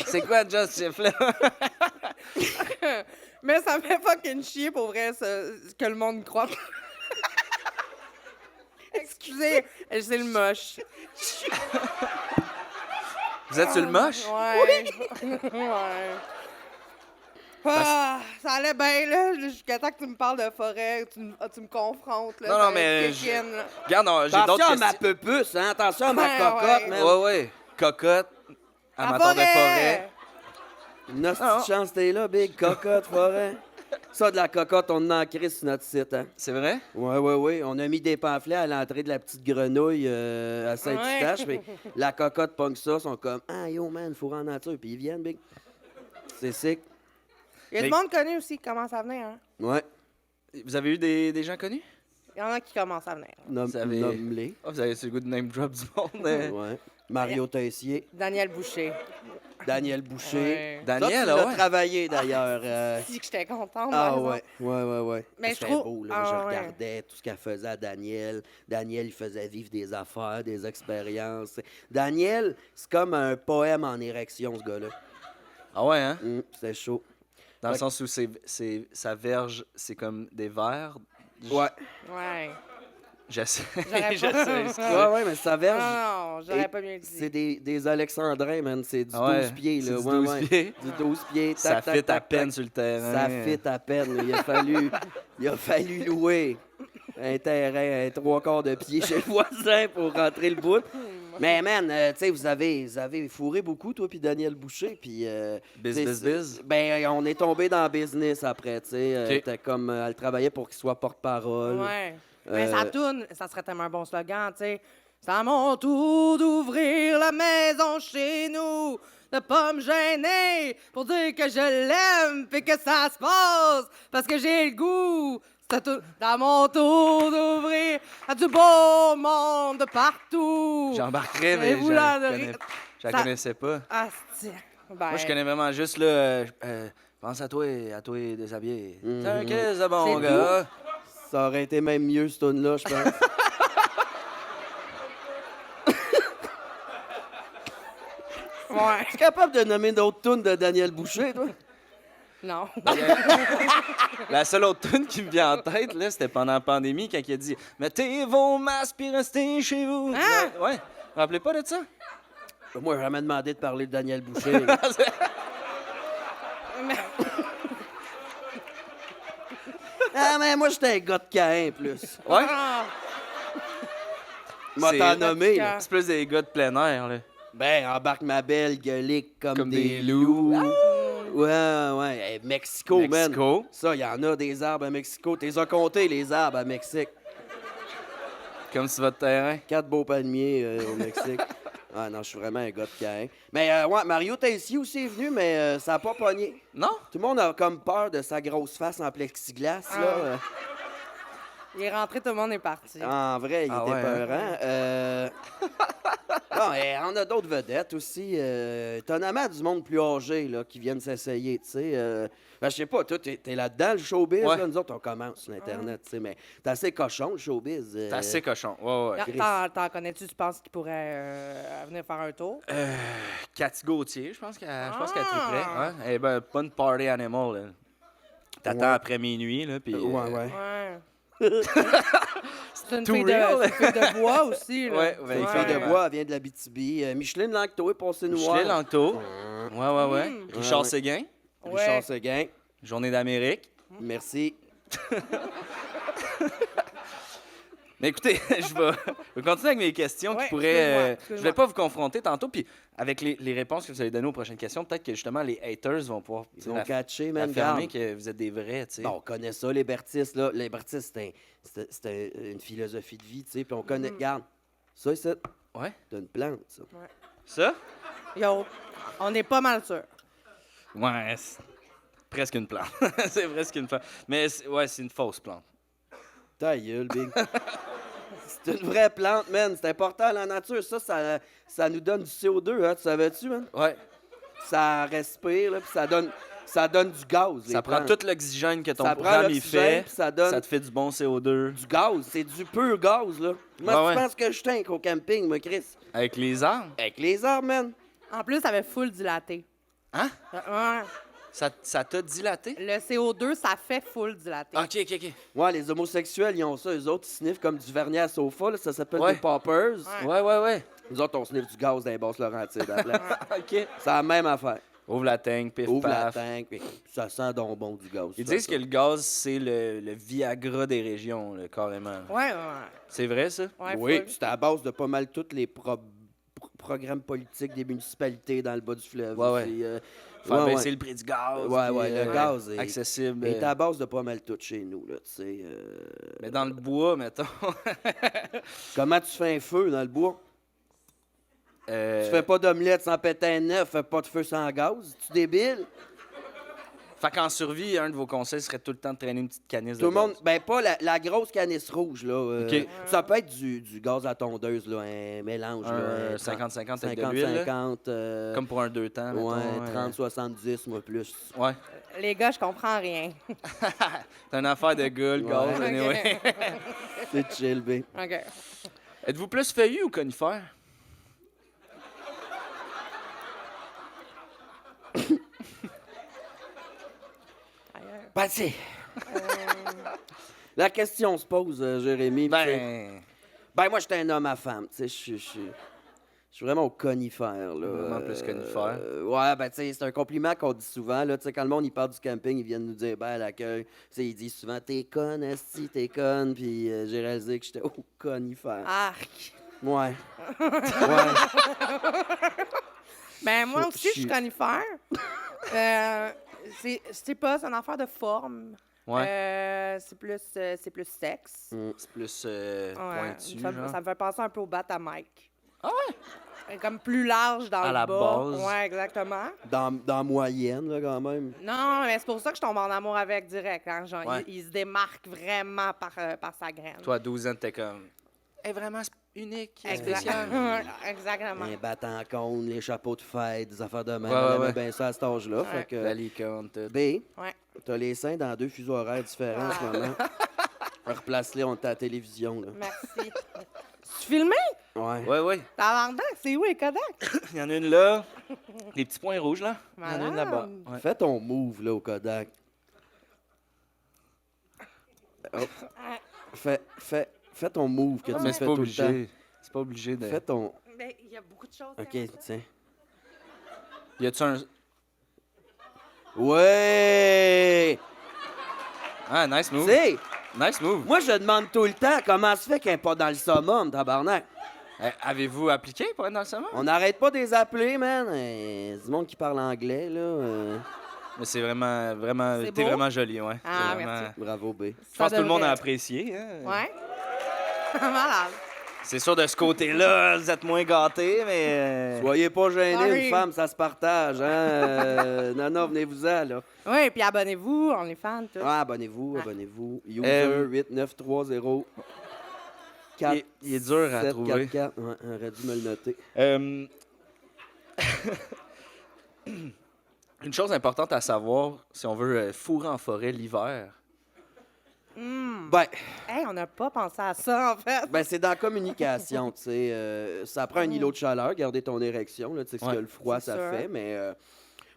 [SPEAKER 1] C'est quoi, Just Chiffle?
[SPEAKER 3] Mais ça me fait fucking chier, pour vrai, ce que le monde croit. Excusez, c'est le moche.
[SPEAKER 1] Vous êtes sur le moche?
[SPEAKER 3] Ouais. Ouais. Ah, ça allait bien, là, jusqu'à temps que tu me parles de forêt, tu me confrontes, là.
[SPEAKER 1] Non,
[SPEAKER 3] ça
[SPEAKER 1] non, mais
[SPEAKER 3] kick in, là.
[SPEAKER 1] Regarde, non, j'ai d'autres
[SPEAKER 2] Attention à ma
[SPEAKER 1] questions.
[SPEAKER 2] peupuce, hein? Attention à ma
[SPEAKER 3] Ouais,
[SPEAKER 2] cocotte,
[SPEAKER 3] ouais.
[SPEAKER 2] man.
[SPEAKER 1] Ouais, ouais. Cocotte,
[SPEAKER 3] La
[SPEAKER 1] amateur de forêt.
[SPEAKER 2] Une hostie
[SPEAKER 1] Ah,
[SPEAKER 2] de chance, t'es là, big. Cocotte, forêt. Ça, de la cocotte, on en a crée sur notre site, hein?
[SPEAKER 1] C'est vrai?
[SPEAKER 2] Ouais, ouais, ouais. On a mis des pamphlets à l'entrée de la petite grenouille à Saint-Eustache.
[SPEAKER 3] Ouais.
[SPEAKER 2] Mais la cocotte pogne ça, sont comme, ah, yo, man, faut rendre nature. Puis ils viennent, big. C'est sick.
[SPEAKER 3] Il y a
[SPEAKER 1] Mais-
[SPEAKER 3] du monde connu aussi qui commence à venir, hein.
[SPEAKER 2] Ouais.
[SPEAKER 1] Vous avez eu des gens connus?
[SPEAKER 3] Il y en a qui commencent à venir.
[SPEAKER 1] Vous avez-
[SPEAKER 2] Nomme-les.
[SPEAKER 1] Oh, vous avez sur le goût de name drop du monde. Hein?
[SPEAKER 2] Ouais. Mario Tessier,
[SPEAKER 3] Daniel Boucher.
[SPEAKER 2] Daniel Boucher.
[SPEAKER 3] Ouais.
[SPEAKER 1] Daniel,
[SPEAKER 2] Toi, tu l'as
[SPEAKER 1] ouais.
[SPEAKER 2] travaillé, d'ailleurs.
[SPEAKER 3] Si que j'étais contente.
[SPEAKER 2] Ah
[SPEAKER 3] par
[SPEAKER 2] ouais,
[SPEAKER 3] exemple.
[SPEAKER 2] ouais.
[SPEAKER 3] Mais
[SPEAKER 2] C'était
[SPEAKER 3] je trouve-
[SPEAKER 2] beau, là.
[SPEAKER 3] ah
[SPEAKER 2] Je
[SPEAKER 3] ouais.
[SPEAKER 2] regardais tout ce qu'elle faisait à Daniel. Daniel, il faisait vivre des affaires, des expériences. Daniel, c'est comme un poème en érection, ce gars-là.
[SPEAKER 1] Ah ouais, hein?
[SPEAKER 2] C'était chaud.
[SPEAKER 1] Dans le
[SPEAKER 2] Fait
[SPEAKER 1] sens où sa verge, c'est comme des vers.
[SPEAKER 2] Ouais.
[SPEAKER 3] Ouais.
[SPEAKER 1] J'essaie.
[SPEAKER 3] J'aurais pas-
[SPEAKER 1] J'essaie.
[SPEAKER 2] Ouais, mais sa verge,
[SPEAKER 3] Non, j'aurais
[SPEAKER 2] Et
[SPEAKER 3] pas mieux
[SPEAKER 2] c'est
[SPEAKER 3] dit.
[SPEAKER 2] des alexandrins, man. C'est du
[SPEAKER 1] Ah ouais,
[SPEAKER 2] 12 pieds, là.
[SPEAKER 1] c'est du
[SPEAKER 2] Ouais,
[SPEAKER 1] 12
[SPEAKER 2] ouais.
[SPEAKER 1] pieds.
[SPEAKER 2] Du 12 pieds.
[SPEAKER 1] Ça
[SPEAKER 2] tac, tac,
[SPEAKER 1] fit à
[SPEAKER 2] tac,
[SPEAKER 1] peine
[SPEAKER 2] tac.
[SPEAKER 1] sur le terrain.
[SPEAKER 2] Ça fit à peine. Il a fallu louer un terrain, 3/4 de pied chez le voisin pour rentrer le bout. Mais man, tu sais, vous avez fourré beaucoup, toi puis Daniel Boucher, puis...
[SPEAKER 1] Biz,
[SPEAKER 2] tu sais,
[SPEAKER 1] biz, biz.
[SPEAKER 2] Ben, on est tombé dans le business après, tu sais.
[SPEAKER 1] Ok.
[SPEAKER 2] T'as comme, elle travaillait pour qu'il soit porte-parole.
[SPEAKER 3] Ouais. Mais sa
[SPEAKER 2] Euh,
[SPEAKER 3] tourne, ça serait tellement un bon slogan, tu sais. C'est à mon tour d'ouvrir la maison chez nous, de pas me gêner pour dire que je l'aime puis que ça se passe parce que j'ai le goût. C'est à mon tour d'ouvrir à du beau monde de partout.
[SPEAKER 1] J'embarquerais,
[SPEAKER 3] Et
[SPEAKER 1] mais
[SPEAKER 3] vous
[SPEAKER 1] je
[SPEAKER 3] là,
[SPEAKER 1] la
[SPEAKER 3] de
[SPEAKER 1] connais-
[SPEAKER 3] rire.
[SPEAKER 1] je la
[SPEAKER 3] Ça-
[SPEAKER 1] connaissais pas.
[SPEAKER 3] Ah, c'est... Ben,
[SPEAKER 1] Moi, je connais vraiment juste, là, pense à toi déshabillé.
[SPEAKER 2] Mhm.
[SPEAKER 1] T'es un crise de bon
[SPEAKER 3] C'est
[SPEAKER 1] gars.
[SPEAKER 2] Ça aurait été même mieux, ce tune-là, je pense.
[SPEAKER 3] Ouais.
[SPEAKER 2] Tu es capable de nommer d'autres tunes de Daniel Boucher, toi?
[SPEAKER 3] Non.
[SPEAKER 1] La seule autre tune qui me vient en tête, là, c'était pendant la pandémie, quand il a dit « Mettez vos masques puis restez chez vous.
[SPEAKER 3] Hein?
[SPEAKER 1] Ouais. Vous vous rappelez pas de ça?
[SPEAKER 2] Moi, j'ai jamais demandé de parler de Daniel Boucher.
[SPEAKER 3] Mais-
[SPEAKER 2] Ah, mais moi, j'étais un gars de Caen, plus.
[SPEAKER 1] Ouais?
[SPEAKER 3] Ah.
[SPEAKER 2] M'a t'en nommé, là.
[SPEAKER 1] C'est plus des gars de plein air, là.
[SPEAKER 2] Ben, embarque ma belle, gueulique comme des
[SPEAKER 1] loups.
[SPEAKER 2] Ouais. Hey, Mexico, man.
[SPEAKER 1] Mexico.
[SPEAKER 2] Ça, il y en a des arbres à Mexico. T'es as compté, les arbres à Mexique.
[SPEAKER 1] Comme sur votre terrain.
[SPEAKER 2] 4 beaux palmiers au Mexique. Ah non, je suis vraiment un gars de carré. Mais ouais, Mario Tessier aussi est venu, mais ça a pas pogné.
[SPEAKER 1] Non?
[SPEAKER 2] Tout le monde a comme peur de sa grosse face en plexiglas, là.
[SPEAKER 3] Il est rentré, tout le monde est parti.
[SPEAKER 2] En vrai, il
[SPEAKER 1] Ah
[SPEAKER 2] était
[SPEAKER 1] ouais,
[SPEAKER 2] peurant. Non, on a d'autres vedettes aussi. Étonnamment, du monde plus âgé là, qui viennent s'essayer, tu sais. Ben, je sais pas, toi, t'es là-dedans, le showbiz.
[SPEAKER 1] Ouais.
[SPEAKER 2] Là, nous autres, on commence sur Internet, tu sais, mais t'es assez cochon, le showbiz.
[SPEAKER 1] T'es assez cochon. Ouais.
[SPEAKER 3] T'en connais-tu, tu penses qu'il pourrait venir faire un tour?
[SPEAKER 1] Cathy Gauthier, je pense qu'elle triperait. Ouais. Eh ben, pas une party animal, là. T'attends
[SPEAKER 2] Ouais.
[SPEAKER 1] après minuit, là, puis...
[SPEAKER 2] Ouais.
[SPEAKER 3] C'est une
[SPEAKER 1] Too
[SPEAKER 3] fille
[SPEAKER 1] real.
[SPEAKER 3] de, c'est une fille de bois aussi. Là.
[SPEAKER 1] Ouais,
[SPEAKER 2] Une fille de bois, elle vient de la BTB. Micheline Langto est passée noire.
[SPEAKER 1] Michelet Langto. Ouais. Richard
[SPEAKER 2] Ouais.
[SPEAKER 1] Séguin.
[SPEAKER 2] Richard
[SPEAKER 3] Ouais.
[SPEAKER 2] Seguin.
[SPEAKER 1] Journée d'Amérique.
[SPEAKER 2] Merci.
[SPEAKER 1] Mais écoutez, je vais continuer avec mes questions
[SPEAKER 3] Ouais,
[SPEAKER 1] qui pourraient...
[SPEAKER 3] excuse-moi.
[SPEAKER 1] je voulais pas vous confronter tantôt, puis avec les réponses que vous allez donner aux prochaines questions, peut-être que justement les haters vont pouvoir
[SPEAKER 2] Ils ont catché, man.
[SPEAKER 1] affirmer
[SPEAKER 2] garde.
[SPEAKER 1] que vous êtes des vrais, tu sais.
[SPEAKER 2] Bon, on connaît ça, les Bertistes, là. Les Bertistes, c'était une philosophie de vie, tu sais. Puis on connaît. Regarde, ça, c'est
[SPEAKER 1] Ouais.
[SPEAKER 2] une plante, ça.
[SPEAKER 1] Ça?
[SPEAKER 3] Yo, on est pas mal sûr.
[SPEAKER 1] Ouais, c'est presque une plante. C'est presque une plante. Mais c'est une fausse plante.
[SPEAKER 2] Ta gueule, Big. C'est une vraie plante, man. C'est important, la nature. Ça nous donne du CO2, hein. Tu savais-tu, man?
[SPEAKER 1] Ouais.
[SPEAKER 2] Ça respire, là, puis ça donne du gaz. les
[SPEAKER 1] Ça prend
[SPEAKER 2] plantes.
[SPEAKER 1] tout l'oxygène que ton
[SPEAKER 2] Ça prend
[SPEAKER 1] programme y
[SPEAKER 2] l'oxygène,
[SPEAKER 1] fait.
[SPEAKER 2] puis ça donne
[SPEAKER 1] te fait du bon CO2.
[SPEAKER 2] du gaz. C'est du pur gaz, là. Moi,
[SPEAKER 1] Ouais,
[SPEAKER 2] tu penses que je tank au camping, moi, Chris?
[SPEAKER 1] Avec les arbres.
[SPEAKER 2] Avec les arbres, man.
[SPEAKER 3] En plus, ça avait full dilaté.
[SPEAKER 1] Hein?
[SPEAKER 3] Ouais.
[SPEAKER 1] Ça t'a dilaté?
[SPEAKER 3] Le CO2, ça fait full dilaté.
[SPEAKER 1] OK.
[SPEAKER 2] Ouais, les homosexuels, ils ont ça. Eux autres, ils sniffent comme du vernis à sofa, là. Ça s'appelle
[SPEAKER 1] Ouais.
[SPEAKER 2] des poppers.
[SPEAKER 3] Ouais.
[SPEAKER 1] Ouais.
[SPEAKER 2] Nous autres, on sniffe du gaz dans les basses Laurentides à la place.
[SPEAKER 1] OK.
[SPEAKER 2] C'est la même affaire.
[SPEAKER 1] Ouvre la tank, pif,
[SPEAKER 2] Ouvre la
[SPEAKER 1] paf.
[SPEAKER 2] tank, puis ça sent donc bon du gaz.
[SPEAKER 1] Ils
[SPEAKER 2] ça,
[SPEAKER 1] disent
[SPEAKER 2] ça.
[SPEAKER 1] que le gaz, c'est le Viagra des régions, là, carrément.
[SPEAKER 3] Ouais.
[SPEAKER 1] C'est vrai, ça?
[SPEAKER 3] Ouais,
[SPEAKER 2] Oui,
[SPEAKER 3] full.
[SPEAKER 2] c'est à la base de pas mal tous les programmes politiques des municipalités dans le bas du fleuve.
[SPEAKER 1] Ouais.
[SPEAKER 2] C'est,
[SPEAKER 1] Faire
[SPEAKER 2] ouais,
[SPEAKER 1] baisser
[SPEAKER 2] ouais.
[SPEAKER 1] le prix du gaz.
[SPEAKER 2] Ouais,
[SPEAKER 1] puis,
[SPEAKER 2] le gaz est
[SPEAKER 1] accessible.
[SPEAKER 2] est à la base de pas mal tout chez nous, là, tu sais.
[SPEAKER 1] Mais dans le bois, mettons.
[SPEAKER 2] Comment tu fais un feu dans le bois? Tu
[SPEAKER 1] euh,
[SPEAKER 2] fais pas d'omelette sans pétain neuf, fais pas de feu sans gaz. Tu débile?
[SPEAKER 1] Fait qu'en survie, un de vos conseils serait tout le temps de traîner une petite canisse
[SPEAKER 2] Tout le
[SPEAKER 1] de
[SPEAKER 2] monde,
[SPEAKER 1] gaz.
[SPEAKER 2] ben pas la grosse canisse rouge, là.
[SPEAKER 1] OK.
[SPEAKER 2] Ça peut être du gaz à tondeuse, là, un mélange,
[SPEAKER 1] Un
[SPEAKER 2] là.
[SPEAKER 1] 50-50 avec de l'huile, là.
[SPEAKER 2] 50-50.
[SPEAKER 1] Comme pour un 2 temps, mettons.
[SPEAKER 2] Ouais, 30-70, moi, plus.
[SPEAKER 1] Ouais.
[SPEAKER 3] Les gars, je comprends rien.
[SPEAKER 1] C'est une affaire de gars, le gaz,
[SPEAKER 2] Ouais.
[SPEAKER 1] anyway.
[SPEAKER 2] C'est chill, B.
[SPEAKER 3] OK.
[SPEAKER 1] Êtes-vous plus feuillu ou conifère?
[SPEAKER 2] Ben, tu sais, la question se pose, Jérémy. tu sais. Ben, moi, j'étais un homme à femme, tu sais, je suis vraiment au conifère, là.
[SPEAKER 1] Vraiment plus conifère.
[SPEAKER 2] Ouais, ben, tu sais, c'est un compliment qu'on dit souvent, là. Tu sais, quand le monde, il parle du camping, ils viennent nous dire, ben, à l'accueil, tu sais, ils disent souvent, t'es conne, esti, t'es conne, puis j'ai réalisé que j'étais au conifère.
[SPEAKER 3] Arc.
[SPEAKER 2] Ouais. Ouais.
[SPEAKER 3] Ben, moi
[SPEAKER 2] Faut
[SPEAKER 3] aussi, je suis
[SPEAKER 2] chier.
[SPEAKER 3] conifère. C'est pas, c'est une affaire de forme.
[SPEAKER 1] Ouais.
[SPEAKER 3] C'est plus sexe.
[SPEAKER 1] C'est plus
[SPEAKER 3] Ouais.
[SPEAKER 1] pointu,
[SPEAKER 3] ça,
[SPEAKER 1] genre.
[SPEAKER 3] ça me fait penser un peu au bat à Mike.
[SPEAKER 1] Ah ouais?
[SPEAKER 3] Comme plus large dans
[SPEAKER 1] À
[SPEAKER 3] le
[SPEAKER 1] la
[SPEAKER 3] bas.
[SPEAKER 1] base.
[SPEAKER 3] Ouais, exactement.
[SPEAKER 2] Dans moyenne, là, quand même.
[SPEAKER 3] Non, mais c'est pour ça que je tombe en amour avec direct. Hein. Genre,
[SPEAKER 1] Ouais.
[SPEAKER 3] il se démarque vraiment par sa graine.
[SPEAKER 1] Toi, à 12 ans, t'es comme... Elle est vraiment unique,
[SPEAKER 3] Exact-
[SPEAKER 1] spéciale.
[SPEAKER 3] Exactement.
[SPEAKER 2] Les battants en cône, les chapeaux de fête, des affaires de même.
[SPEAKER 1] Ouais, ouais,
[SPEAKER 2] On aimait
[SPEAKER 1] ouais.
[SPEAKER 2] bien ça à cet âge-là. Fait que,
[SPEAKER 1] La licorne, tout.
[SPEAKER 2] B,
[SPEAKER 3] Ouais.
[SPEAKER 2] t'as les seins dans 2 fuseaux horaires différents en ce moment. Replace-les, on est à la télévision, là.
[SPEAKER 3] Merci. Tu filmé?
[SPEAKER 2] Ouais.
[SPEAKER 1] Ouais.
[SPEAKER 3] Tabarnak, c'est où les Kodak?
[SPEAKER 1] Il y en a une là. Les petits points rouges, là. Il y en a une
[SPEAKER 3] Malade.
[SPEAKER 1] là-bas. Ouais.
[SPEAKER 2] Fais ton move, là, au Kodak. Hop. Fais ton move que tu
[SPEAKER 1] Mais
[SPEAKER 2] fais
[SPEAKER 1] c'est pas
[SPEAKER 2] tout le temps.
[SPEAKER 1] obligé. C'est pas obligé de...
[SPEAKER 2] Fais ton...
[SPEAKER 3] Ben, il y a beaucoup de choses.
[SPEAKER 2] OK, tiens.
[SPEAKER 1] Y a-tu un...
[SPEAKER 2] Ouais!
[SPEAKER 1] Ah, nice
[SPEAKER 2] Tu
[SPEAKER 1] move.
[SPEAKER 2] sais,
[SPEAKER 1] Nice move.
[SPEAKER 2] moi, je demande tout le temps comment se fait qu'elle n'est pas dans le summum, tabarnak.
[SPEAKER 1] Avez-vous appliqué pour être dans le sommet?
[SPEAKER 2] On n'arrête pas de les appeler, man. C'est du monde qui parle anglais, là.
[SPEAKER 1] Mais c'est vraiment,
[SPEAKER 3] C'est
[SPEAKER 1] t'es
[SPEAKER 3] beau?
[SPEAKER 1] vraiment joli, ouais.
[SPEAKER 3] Ah,
[SPEAKER 1] C'est vraiment-
[SPEAKER 3] merci.
[SPEAKER 2] Bravo, B.
[SPEAKER 1] Je pense que tout le monde a
[SPEAKER 3] devrait.
[SPEAKER 1] apprécié. Hein?
[SPEAKER 3] Ouais. Malade.
[SPEAKER 1] C'est sûr, de ce côté-là, vous êtes moins gâtés, mais...
[SPEAKER 2] Soyez pas gênés,
[SPEAKER 3] Sorry.
[SPEAKER 2] une femme, ça se partage, hein. Non, venez-vous-en, là.
[SPEAKER 3] Oui, puis abonnez-vous, on est fans, tout.
[SPEAKER 2] Ah, abonnez-vous. User
[SPEAKER 1] Euh,
[SPEAKER 2] 8930
[SPEAKER 1] il est dur à
[SPEAKER 2] 7,
[SPEAKER 1] trouver.
[SPEAKER 2] 4, 4. Ouais, aurait dû me le noter.
[SPEAKER 1] Une chose importante à savoir, si on veut fourrer en forêt l'hiver.
[SPEAKER 2] Ben,
[SPEAKER 3] Hey, on n'a pas pensé à ça, en fait.
[SPEAKER 2] ben c'est dans la communication, tu sais. Ça prend un îlot de chaleur, garder ton érection, là, tu sais, ce
[SPEAKER 1] Ouais.
[SPEAKER 2] que le froid,
[SPEAKER 3] C'est
[SPEAKER 2] ça
[SPEAKER 3] sûr.
[SPEAKER 2] fait.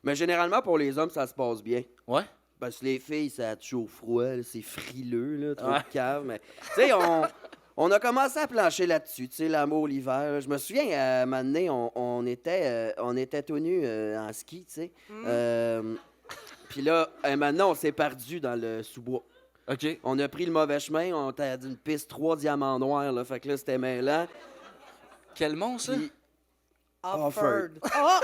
[SPEAKER 2] Mais généralement, pour les hommes, ça se passe bien.
[SPEAKER 1] Ouais?
[SPEAKER 2] Parce que les filles, ça a toujours froid, là, c'est frileux, là, trop
[SPEAKER 1] Ouais.
[SPEAKER 2] de cave. Mais, tu sais, on a commencé à plancher là-dessus, tu sais, l'amour, l'hiver. Je me souviens, à un moment donné, on était tout nus en ski, tu sais. Puis là, maintenant, on s'est perdu dans le sous-bois.
[SPEAKER 1] OK.
[SPEAKER 2] On a pris le mauvais chemin, on était d'une piste 3 diamants noirs, là. Fait que là, c'était mêlant.
[SPEAKER 1] Quel mont, ça?
[SPEAKER 2] Puis-
[SPEAKER 3] Offord.
[SPEAKER 2] Offord.
[SPEAKER 3] Oh!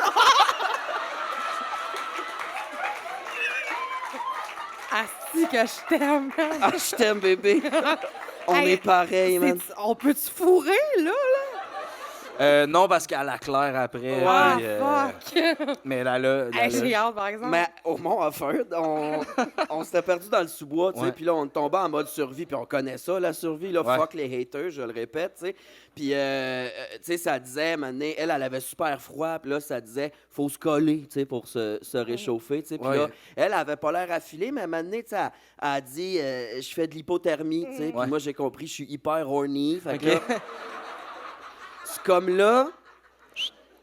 [SPEAKER 3] Asti que je t'aime, man.
[SPEAKER 2] Ah, je t'aime, bébé. On
[SPEAKER 3] Hey,
[SPEAKER 2] est pareil, man.
[SPEAKER 3] On peut-tu fourrer, là?
[SPEAKER 1] Non, parce qu'à la claire après.
[SPEAKER 3] Ah,
[SPEAKER 1] puis,
[SPEAKER 3] fuck!
[SPEAKER 1] mais là,
[SPEAKER 3] Hey, j'ai hâte, par exemple.
[SPEAKER 2] Mais au Mont Offord, on s'était perdu dans le sous-bois, tu sais,
[SPEAKER 1] Ouais.
[SPEAKER 2] puis là, on tombait en mode survie, puis on connaît ça, la survie, là,
[SPEAKER 1] Ouais.
[SPEAKER 2] fuck les haters, je le répète, tu sais. Puis, tu sais, ça disait, maintenant, elle avait super froid, puis là, ça disait, faut se coller, tu sais, pour se réchauffer, tu sais. Puis
[SPEAKER 1] Ouais.
[SPEAKER 2] là, elle avait pas l'air affilée, mais maintenant, tu sais, elle a dit, je fais de l'hypothermie, tu sais, puis
[SPEAKER 1] Ouais.
[SPEAKER 2] moi, j'ai compris, je suis hyper horny, fait que
[SPEAKER 1] OK.
[SPEAKER 2] là, c'est comme là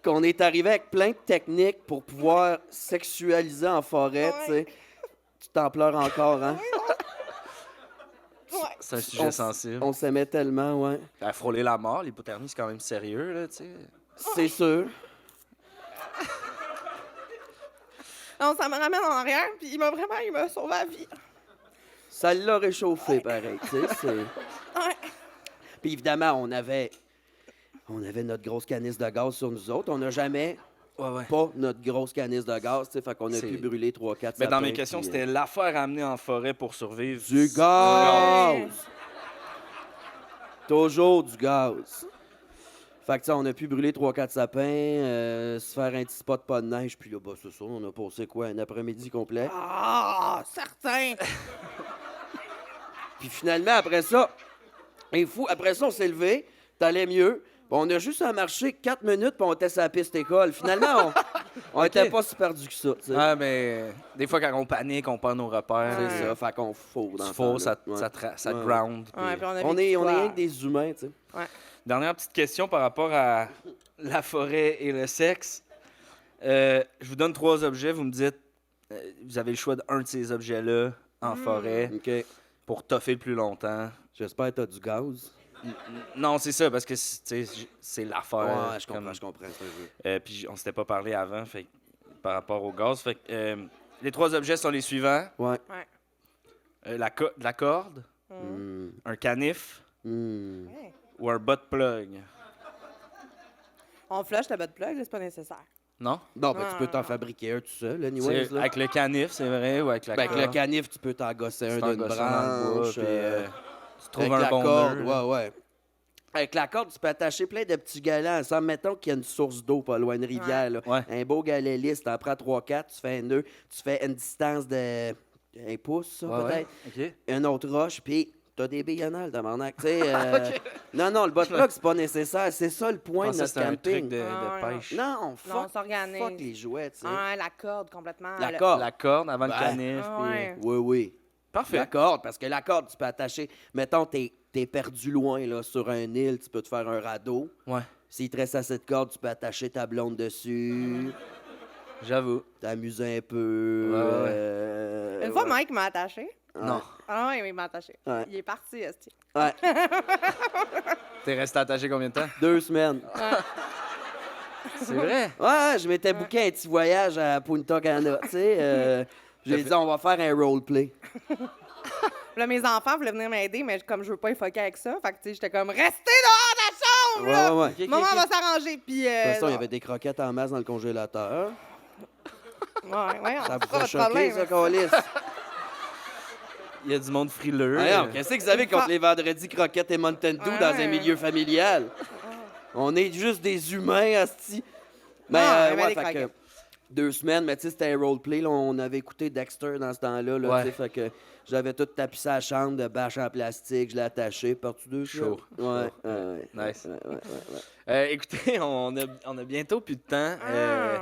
[SPEAKER 2] qu'on est arrivé avec plein de techniques pour pouvoir sexualiser en forêt, tu sais. Tu t'en pleures encore, hein?
[SPEAKER 3] Ouais.
[SPEAKER 1] C'est un sujet sensible.
[SPEAKER 2] On s'aimait tellement, ouais.
[SPEAKER 1] À frôler la mort, l'hypothermie, c'est quand même sérieux, là, tu sais.
[SPEAKER 2] C'est sûr.
[SPEAKER 3] Non, ça me ramène en arrière, puis il m'a sauvé la vie.
[SPEAKER 2] Ça l'a réchauffé, pareil, tu sais.
[SPEAKER 3] Ouais.
[SPEAKER 2] Puis évidemment, on avait notre grosse canisse de gaz sur nous autres. On n'a jamais
[SPEAKER 1] Ouais.
[SPEAKER 2] pas notre grosse canisse de gaz, tu sais. Fait qu'on a
[SPEAKER 1] C'est-
[SPEAKER 2] pu brûler 3-4
[SPEAKER 1] Mais dans
[SPEAKER 2] sapins,
[SPEAKER 1] mes questions,
[SPEAKER 2] puis,
[SPEAKER 1] c'était l'affaire à amener en forêt pour survivre.
[SPEAKER 2] du gaz! Toujours du gaz. Fait que, tu sais, on a pu brûler 3-4 sapins, se faire un petit spot pas de neige, puis là, bah, c'est ça, on a passé quoi, un après-midi complet.
[SPEAKER 3] Ah, certain!
[SPEAKER 2] Puis finalement, après ça, après ça, on s'est levé, t'allais mieux. Puis on a juste à marcher 4 minutes, puis on était sur la piste école. Finalement, on était pas si perdu que ça, tu sais.
[SPEAKER 1] Ah, mais des fois, quand on panique, on perd nos repères.
[SPEAKER 2] C'est ça, fait qu'on fourre dans
[SPEAKER 1] Tu
[SPEAKER 2] ce
[SPEAKER 1] fous, ça,
[SPEAKER 2] temps-là.
[SPEAKER 1] ça,
[SPEAKER 2] Ouais.
[SPEAKER 1] ça te
[SPEAKER 2] Ouais.
[SPEAKER 1] ground.
[SPEAKER 3] Ouais, puis on a
[SPEAKER 2] On
[SPEAKER 3] vécu
[SPEAKER 2] est
[SPEAKER 3] quoi?
[SPEAKER 2] rien que des humains, tu sais.
[SPEAKER 3] Ouais.
[SPEAKER 1] Dernière petite question par rapport à la forêt et le sexe. Je vous donne 3 objets. Vous me dites, vous avez le choix d'un de ces objets-là en forêt
[SPEAKER 2] OK.
[SPEAKER 1] pour toffer le plus longtemps.
[SPEAKER 2] J'espère que t'as du gaz.
[SPEAKER 1] Non, c'est ça, parce que c'est l'affaire.
[SPEAKER 2] Ouais, je
[SPEAKER 1] comme-
[SPEAKER 2] comprends, c'est un jeu.
[SPEAKER 1] Puis on s'était pas parlé avant, fait que, par rapport au gaz. Fait que, les 3 objets sont les suivants.
[SPEAKER 2] Ouais.
[SPEAKER 1] La corde,
[SPEAKER 2] Hmm.
[SPEAKER 1] un canif
[SPEAKER 2] Hmm.
[SPEAKER 3] Ouais.
[SPEAKER 1] ou un butt plug.
[SPEAKER 3] On flush le bas de plug, là, c'est pas nécessaire.
[SPEAKER 1] Non?
[SPEAKER 2] Bon, ben, tu peux t'en
[SPEAKER 3] Ah.
[SPEAKER 2] fabriquer un tout seul, anyways,
[SPEAKER 1] C'est-
[SPEAKER 2] là.
[SPEAKER 1] avec le canif, c'est vrai, ou avec la
[SPEAKER 2] Ben, avec
[SPEAKER 1] corde.
[SPEAKER 2] le canif, tu peux t'en gosser un
[SPEAKER 1] Tu t'en
[SPEAKER 2] d'une
[SPEAKER 1] gosses un dans le bois,
[SPEAKER 2] branche.
[SPEAKER 1] puis, tu trouves
[SPEAKER 2] avec
[SPEAKER 1] un
[SPEAKER 2] la
[SPEAKER 1] bon
[SPEAKER 2] corde,
[SPEAKER 1] nœud, là.
[SPEAKER 2] ouais. Avec la corde, tu peux attacher plein de petits galets ensemble. Mettons qu'il y a une source d'eau pas loin, une rivière. Là.
[SPEAKER 1] Ouais.
[SPEAKER 2] Un beau galet lisse, t'en prends 3-4, tu fais un nœud, tu fais une distance de 1 pouce, ça,
[SPEAKER 1] Ouais,
[SPEAKER 2] peut-être.
[SPEAKER 1] ouais. OK.
[SPEAKER 2] Une autre roche, puis t'as des billonnales, tabarnak. Tu sais, Non, le bot-plug, c'est pas nécessaire. C'est ça le
[SPEAKER 1] Je
[SPEAKER 2] point de
[SPEAKER 1] pensais que
[SPEAKER 2] notre
[SPEAKER 1] c'était un truc
[SPEAKER 2] camping.
[SPEAKER 1] de
[SPEAKER 3] Ah, ouais,
[SPEAKER 1] pêche.
[SPEAKER 2] Non,
[SPEAKER 3] Non, on
[SPEAKER 2] fuck
[SPEAKER 3] s'organise.
[SPEAKER 2] les jouets, tu sais.
[SPEAKER 3] Ah, la corde, complètement.
[SPEAKER 2] La
[SPEAKER 3] Le-
[SPEAKER 2] corde.
[SPEAKER 1] La corde avant
[SPEAKER 2] Ouais.
[SPEAKER 1] le canif.
[SPEAKER 3] Ah,
[SPEAKER 1] puis-
[SPEAKER 3] ouais.
[SPEAKER 2] Oui.
[SPEAKER 1] Parfait.
[SPEAKER 2] La corde, parce que la corde, tu peux attacher. Mettons, t'es perdu loin là, sur un île, tu peux te faire un radeau.
[SPEAKER 1] Ouais,
[SPEAKER 2] S'il te reste à cette corde, tu peux attacher ta blonde dessus,
[SPEAKER 1] j'avoue.
[SPEAKER 2] t'amuser un peu.
[SPEAKER 1] Ouais,
[SPEAKER 3] Une fois,
[SPEAKER 2] ouais.
[SPEAKER 3] Mike m'a attaché.
[SPEAKER 1] Non.
[SPEAKER 3] Ah oui, il m'a attaché.
[SPEAKER 2] Ouais.
[SPEAKER 3] Il est parti, esti.
[SPEAKER 2] Ouais,
[SPEAKER 1] T'es resté attaché combien de temps?
[SPEAKER 2] 2 semaines.
[SPEAKER 1] C'est vrai?
[SPEAKER 2] Ouais, je m'étais booké un petit voyage à Punta Cana, tu sais. J'ai dit, on va faire un roleplay.
[SPEAKER 3] Là, mes enfants voulaient venir m'aider, mais comme je veux pas effoquer avec ça, fait que, tu sais, j'étais comme, restez dehors de la grave, là!
[SPEAKER 2] Ouais.
[SPEAKER 3] Maman va s'arranger, puis...
[SPEAKER 2] De toute façon, il y avait des croquettes en masse dans le congélateur.
[SPEAKER 3] Ouais, ouais,
[SPEAKER 2] Ça
[SPEAKER 3] c'est
[SPEAKER 2] vous a
[SPEAKER 3] votre
[SPEAKER 2] choqué,
[SPEAKER 3] problème.
[SPEAKER 2] ça, câlisse?
[SPEAKER 1] Il y a du monde frileux.
[SPEAKER 2] Voyons, qu'est-ce que vous avez contre les vendredis croquettes et Mountain Dew dans un milieu familial? On est juste des humains, asti. Mais,
[SPEAKER 3] Ah, mais
[SPEAKER 2] ouais,
[SPEAKER 3] des
[SPEAKER 2] fait que
[SPEAKER 3] croquettes.
[SPEAKER 2] 2 semaines, mais tu sais, c'était un roleplay. Là, on avait écouté Dexter dans ce temps-là. Là,
[SPEAKER 1] Ouais.
[SPEAKER 2] tu sais, fait que j'avais tout tapissé la chambre de bâche en plastique. Je l'ai attaché partout 2
[SPEAKER 1] Chaud.
[SPEAKER 2] Ouais,
[SPEAKER 1] Chaud.
[SPEAKER 2] ouais.
[SPEAKER 1] Nice.
[SPEAKER 2] Ouais.
[SPEAKER 1] Écoutez, on a bientôt plus de temps.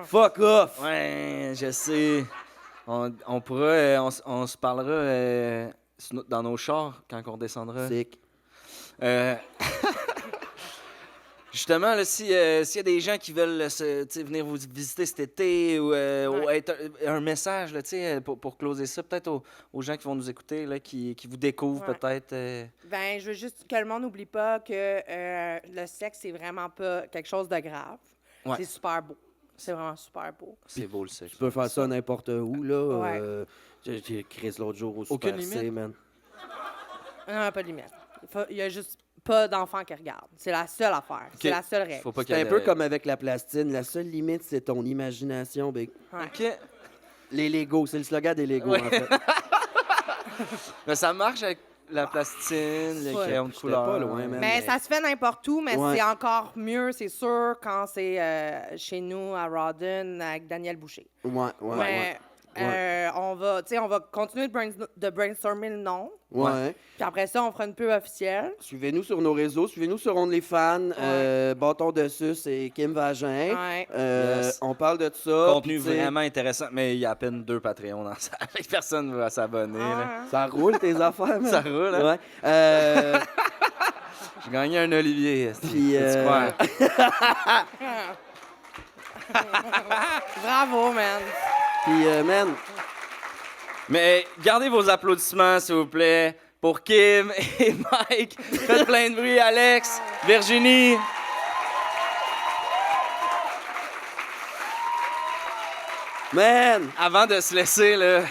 [SPEAKER 2] Fuck off!
[SPEAKER 1] Ouais, je sais. On pourra... on se parlera dans nos chars quand on descendra.
[SPEAKER 2] Sick.
[SPEAKER 1] Euh, Justement, là, s'il y a des gens qui veulent tu sais, venir vous visiter cet été ou être un message là, tu sais, pour closer ça, peut-être aux gens qui vont nous écouter, là, qui vous découvrent
[SPEAKER 3] Ouais.
[SPEAKER 1] peut-être.
[SPEAKER 3] Ben, je veux juste que le monde n'oublie pas que le sexe, c'est vraiment pas quelque chose de grave.
[SPEAKER 1] Ouais.
[SPEAKER 3] C'est super beau. C'est vraiment super beau.
[SPEAKER 1] C'est beau le sexe.
[SPEAKER 2] Tu peux faire ça n'importe où, là.
[SPEAKER 3] Ouais.
[SPEAKER 2] J'ai Chris l'autre jour au
[SPEAKER 1] Aucune
[SPEAKER 2] Super C,
[SPEAKER 1] limite?
[SPEAKER 2] man.
[SPEAKER 3] Non, pas de limite. Il y a juste pas d'enfants qui regardent. C'est la seule affaire. C'est la seule règle.
[SPEAKER 1] Faut pas
[SPEAKER 2] C'est
[SPEAKER 1] qu'il y
[SPEAKER 2] un
[SPEAKER 1] ait
[SPEAKER 2] peu
[SPEAKER 1] de-
[SPEAKER 2] comme avec la plastine. La seule limite, c'est ton imagination, big.
[SPEAKER 3] Ouais.
[SPEAKER 1] OK.
[SPEAKER 2] Les Legos, c'est le slogan des Legos,
[SPEAKER 1] Ouais.
[SPEAKER 2] en fait.
[SPEAKER 1] Mais ça marche avec la plastine, les
[SPEAKER 3] Ouais.
[SPEAKER 1] crayons de
[SPEAKER 2] J'étais
[SPEAKER 1] couleur.
[SPEAKER 2] pas loin, man.
[SPEAKER 3] Mais ça se fait n'importe où, mais
[SPEAKER 2] Ouais.
[SPEAKER 3] c'est encore mieux, c'est sûr, quand c'est chez nous à Rawdon avec Daniel Boucher.
[SPEAKER 2] Ouais.
[SPEAKER 3] Mais on va continuer de brainstormer le nom.
[SPEAKER 2] Ouais.
[SPEAKER 3] Puis après ça, on fera une pub officielle.
[SPEAKER 2] Suivez-nous sur nos réseaux. Suivez-nous sur OnlyFans. Bâton de Sus et Kim Vagin.
[SPEAKER 3] Ouais.
[SPEAKER 1] Yes.
[SPEAKER 2] On parle de ça.
[SPEAKER 1] Contenu
[SPEAKER 2] puis, tu sais,
[SPEAKER 1] vraiment intéressant, mais il y a à peine 2 Patreons dans ça. Personne ne va s'abonner. là.
[SPEAKER 3] Ah.
[SPEAKER 2] Ça roule, tes affaires, man.
[SPEAKER 1] Ça roule, hein?
[SPEAKER 2] Ouais.
[SPEAKER 1] J'ai gagné un Olivier.
[SPEAKER 2] Puis,
[SPEAKER 1] Peux-tu croire?
[SPEAKER 3] Bravo, man.
[SPEAKER 2] Puis, man,
[SPEAKER 1] Mais gardez vos applaudissements, s'il vous plaît, pour Kim et Mike. Faites plein de bruit, Alex, Virginie. Avant de se laisser, là.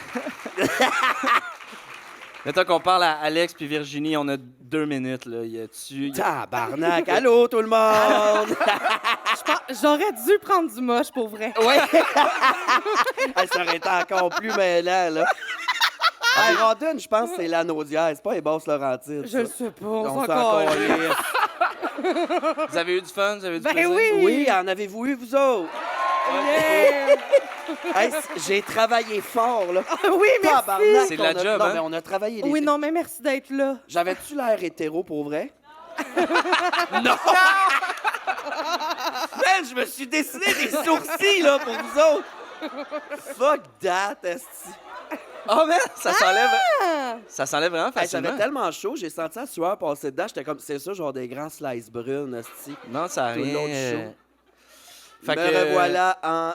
[SPEAKER 1] Mettons qu'on parle à Alex puis Virginie, on a 2 minutes, là. Y a-tu...
[SPEAKER 2] tabarnak. Allô, tout le monde!
[SPEAKER 3] J'aurais dû prendre du moche, pour vrai.
[SPEAKER 1] Ouais!
[SPEAKER 2] Hey, ça aurait été encore plus mêlant, là. Hey, Rawdon, je pense que c'est la Naudière. C'est pas les Basses-Laurentides.
[SPEAKER 3] Je le sais pas, on
[SPEAKER 2] On
[SPEAKER 3] s'en
[SPEAKER 2] s'en
[SPEAKER 3] calisse.
[SPEAKER 2] calisse.
[SPEAKER 1] Vous avez eu du fun? Vous avez eu du
[SPEAKER 3] Ben
[SPEAKER 1] plaisir?
[SPEAKER 3] oui!
[SPEAKER 2] Oui, en avez-vous eu, vous autres?
[SPEAKER 3] Yeah.
[SPEAKER 2] Hey, j'ai travaillé fort, là.
[SPEAKER 3] Oui, merci.
[SPEAKER 2] Tabarnak,
[SPEAKER 1] C'est de la
[SPEAKER 2] on a-
[SPEAKER 1] job,
[SPEAKER 2] Non,
[SPEAKER 1] hein?
[SPEAKER 2] mais on a travaillé les
[SPEAKER 3] Oui, non, mais merci d'être là.
[SPEAKER 2] J'avais-tu l'air hétéro pour vrai? Non! Man, je me suis dessiné des sourcils, là, pour vous autres! Fuck that, esti!
[SPEAKER 1] Oh, man! Ça s'enlève...
[SPEAKER 3] Ah!
[SPEAKER 1] Ça s'enlève vraiment
[SPEAKER 2] Hey,
[SPEAKER 1] facilement.
[SPEAKER 2] j'avais tellement chaud, j'ai senti la sueur passer dedans. J'étais comme, c'est ça, genre des grands slices brunes, esti.
[SPEAKER 1] Non, ça a
[SPEAKER 2] Tout le
[SPEAKER 1] rien...
[SPEAKER 2] long du show.
[SPEAKER 1] Fait
[SPEAKER 2] Me
[SPEAKER 1] que,
[SPEAKER 2] revoilà en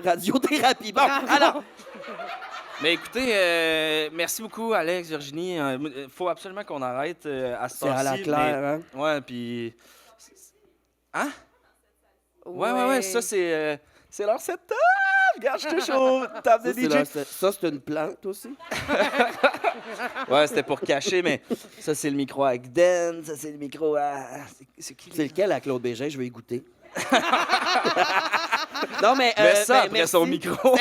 [SPEAKER 2] radiothérapie. Bon, alors...
[SPEAKER 1] Mais écoutez, merci beaucoup, Alex, Virginie. Il faut absolument qu'on arrête à ce
[SPEAKER 2] C'est à la
[SPEAKER 1] temps-ci,
[SPEAKER 2] claire, hein?
[SPEAKER 1] mais- Ouais, puis... Hein? Ouais, ça, c'est leur setup! Regarde, je suis chaud! Table de
[SPEAKER 2] Ça, c'est
[SPEAKER 1] DJ!
[SPEAKER 2] leur- ça, c'est une plante aussi?
[SPEAKER 1] Ouais, c'était pour cacher, mais ça, c'est le micro à Gden, ça, c'est le micro à... C'est qui?
[SPEAKER 2] C'est lequel à Claude Bégin? Je vais y goûter. Non, mais...
[SPEAKER 1] Mais ça,
[SPEAKER 2] ben,
[SPEAKER 1] après
[SPEAKER 2] merci.
[SPEAKER 1] son micro!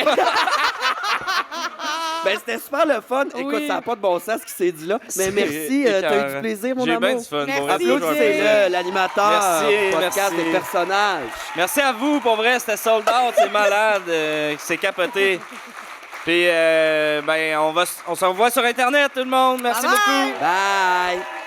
[SPEAKER 2] Ben, c'était super le fun. Écoute,
[SPEAKER 3] Oui.
[SPEAKER 2] ça n'a pas de bon sens ce qui s'est dit là. Mais
[SPEAKER 1] C'est
[SPEAKER 2] merci, t'as eu
[SPEAKER 1] écœurant.
[SPEAKER 2] du plaisir, mon
[SPEAKER 1] J'ai bien
[SPEAKER 2] amour.
[SPEAKER 1] du fun.
[SPEAKER 3] Merci.
[SPEAKER 1] Bon, restez toujours un plaisir.
[SPEAKER 2] Applaudissez-le, l'animateur
[SPEAKER 1] Merci,
[SPEAKER 2] du podcast
[SPEAKER 1] merci.
[SPEAKER 2] des personnages.
[SPEAKER 1] Merci à vous, pour vrai, c'était sold out, c'est malade, c'est capoté. Puis, ben, on se revoit sur Internet, tout le monde. Merci
[SPEAKER 3] Bye bye.
[SPEAKER 1] beaucoup.
[SPEAKER 2] Bye!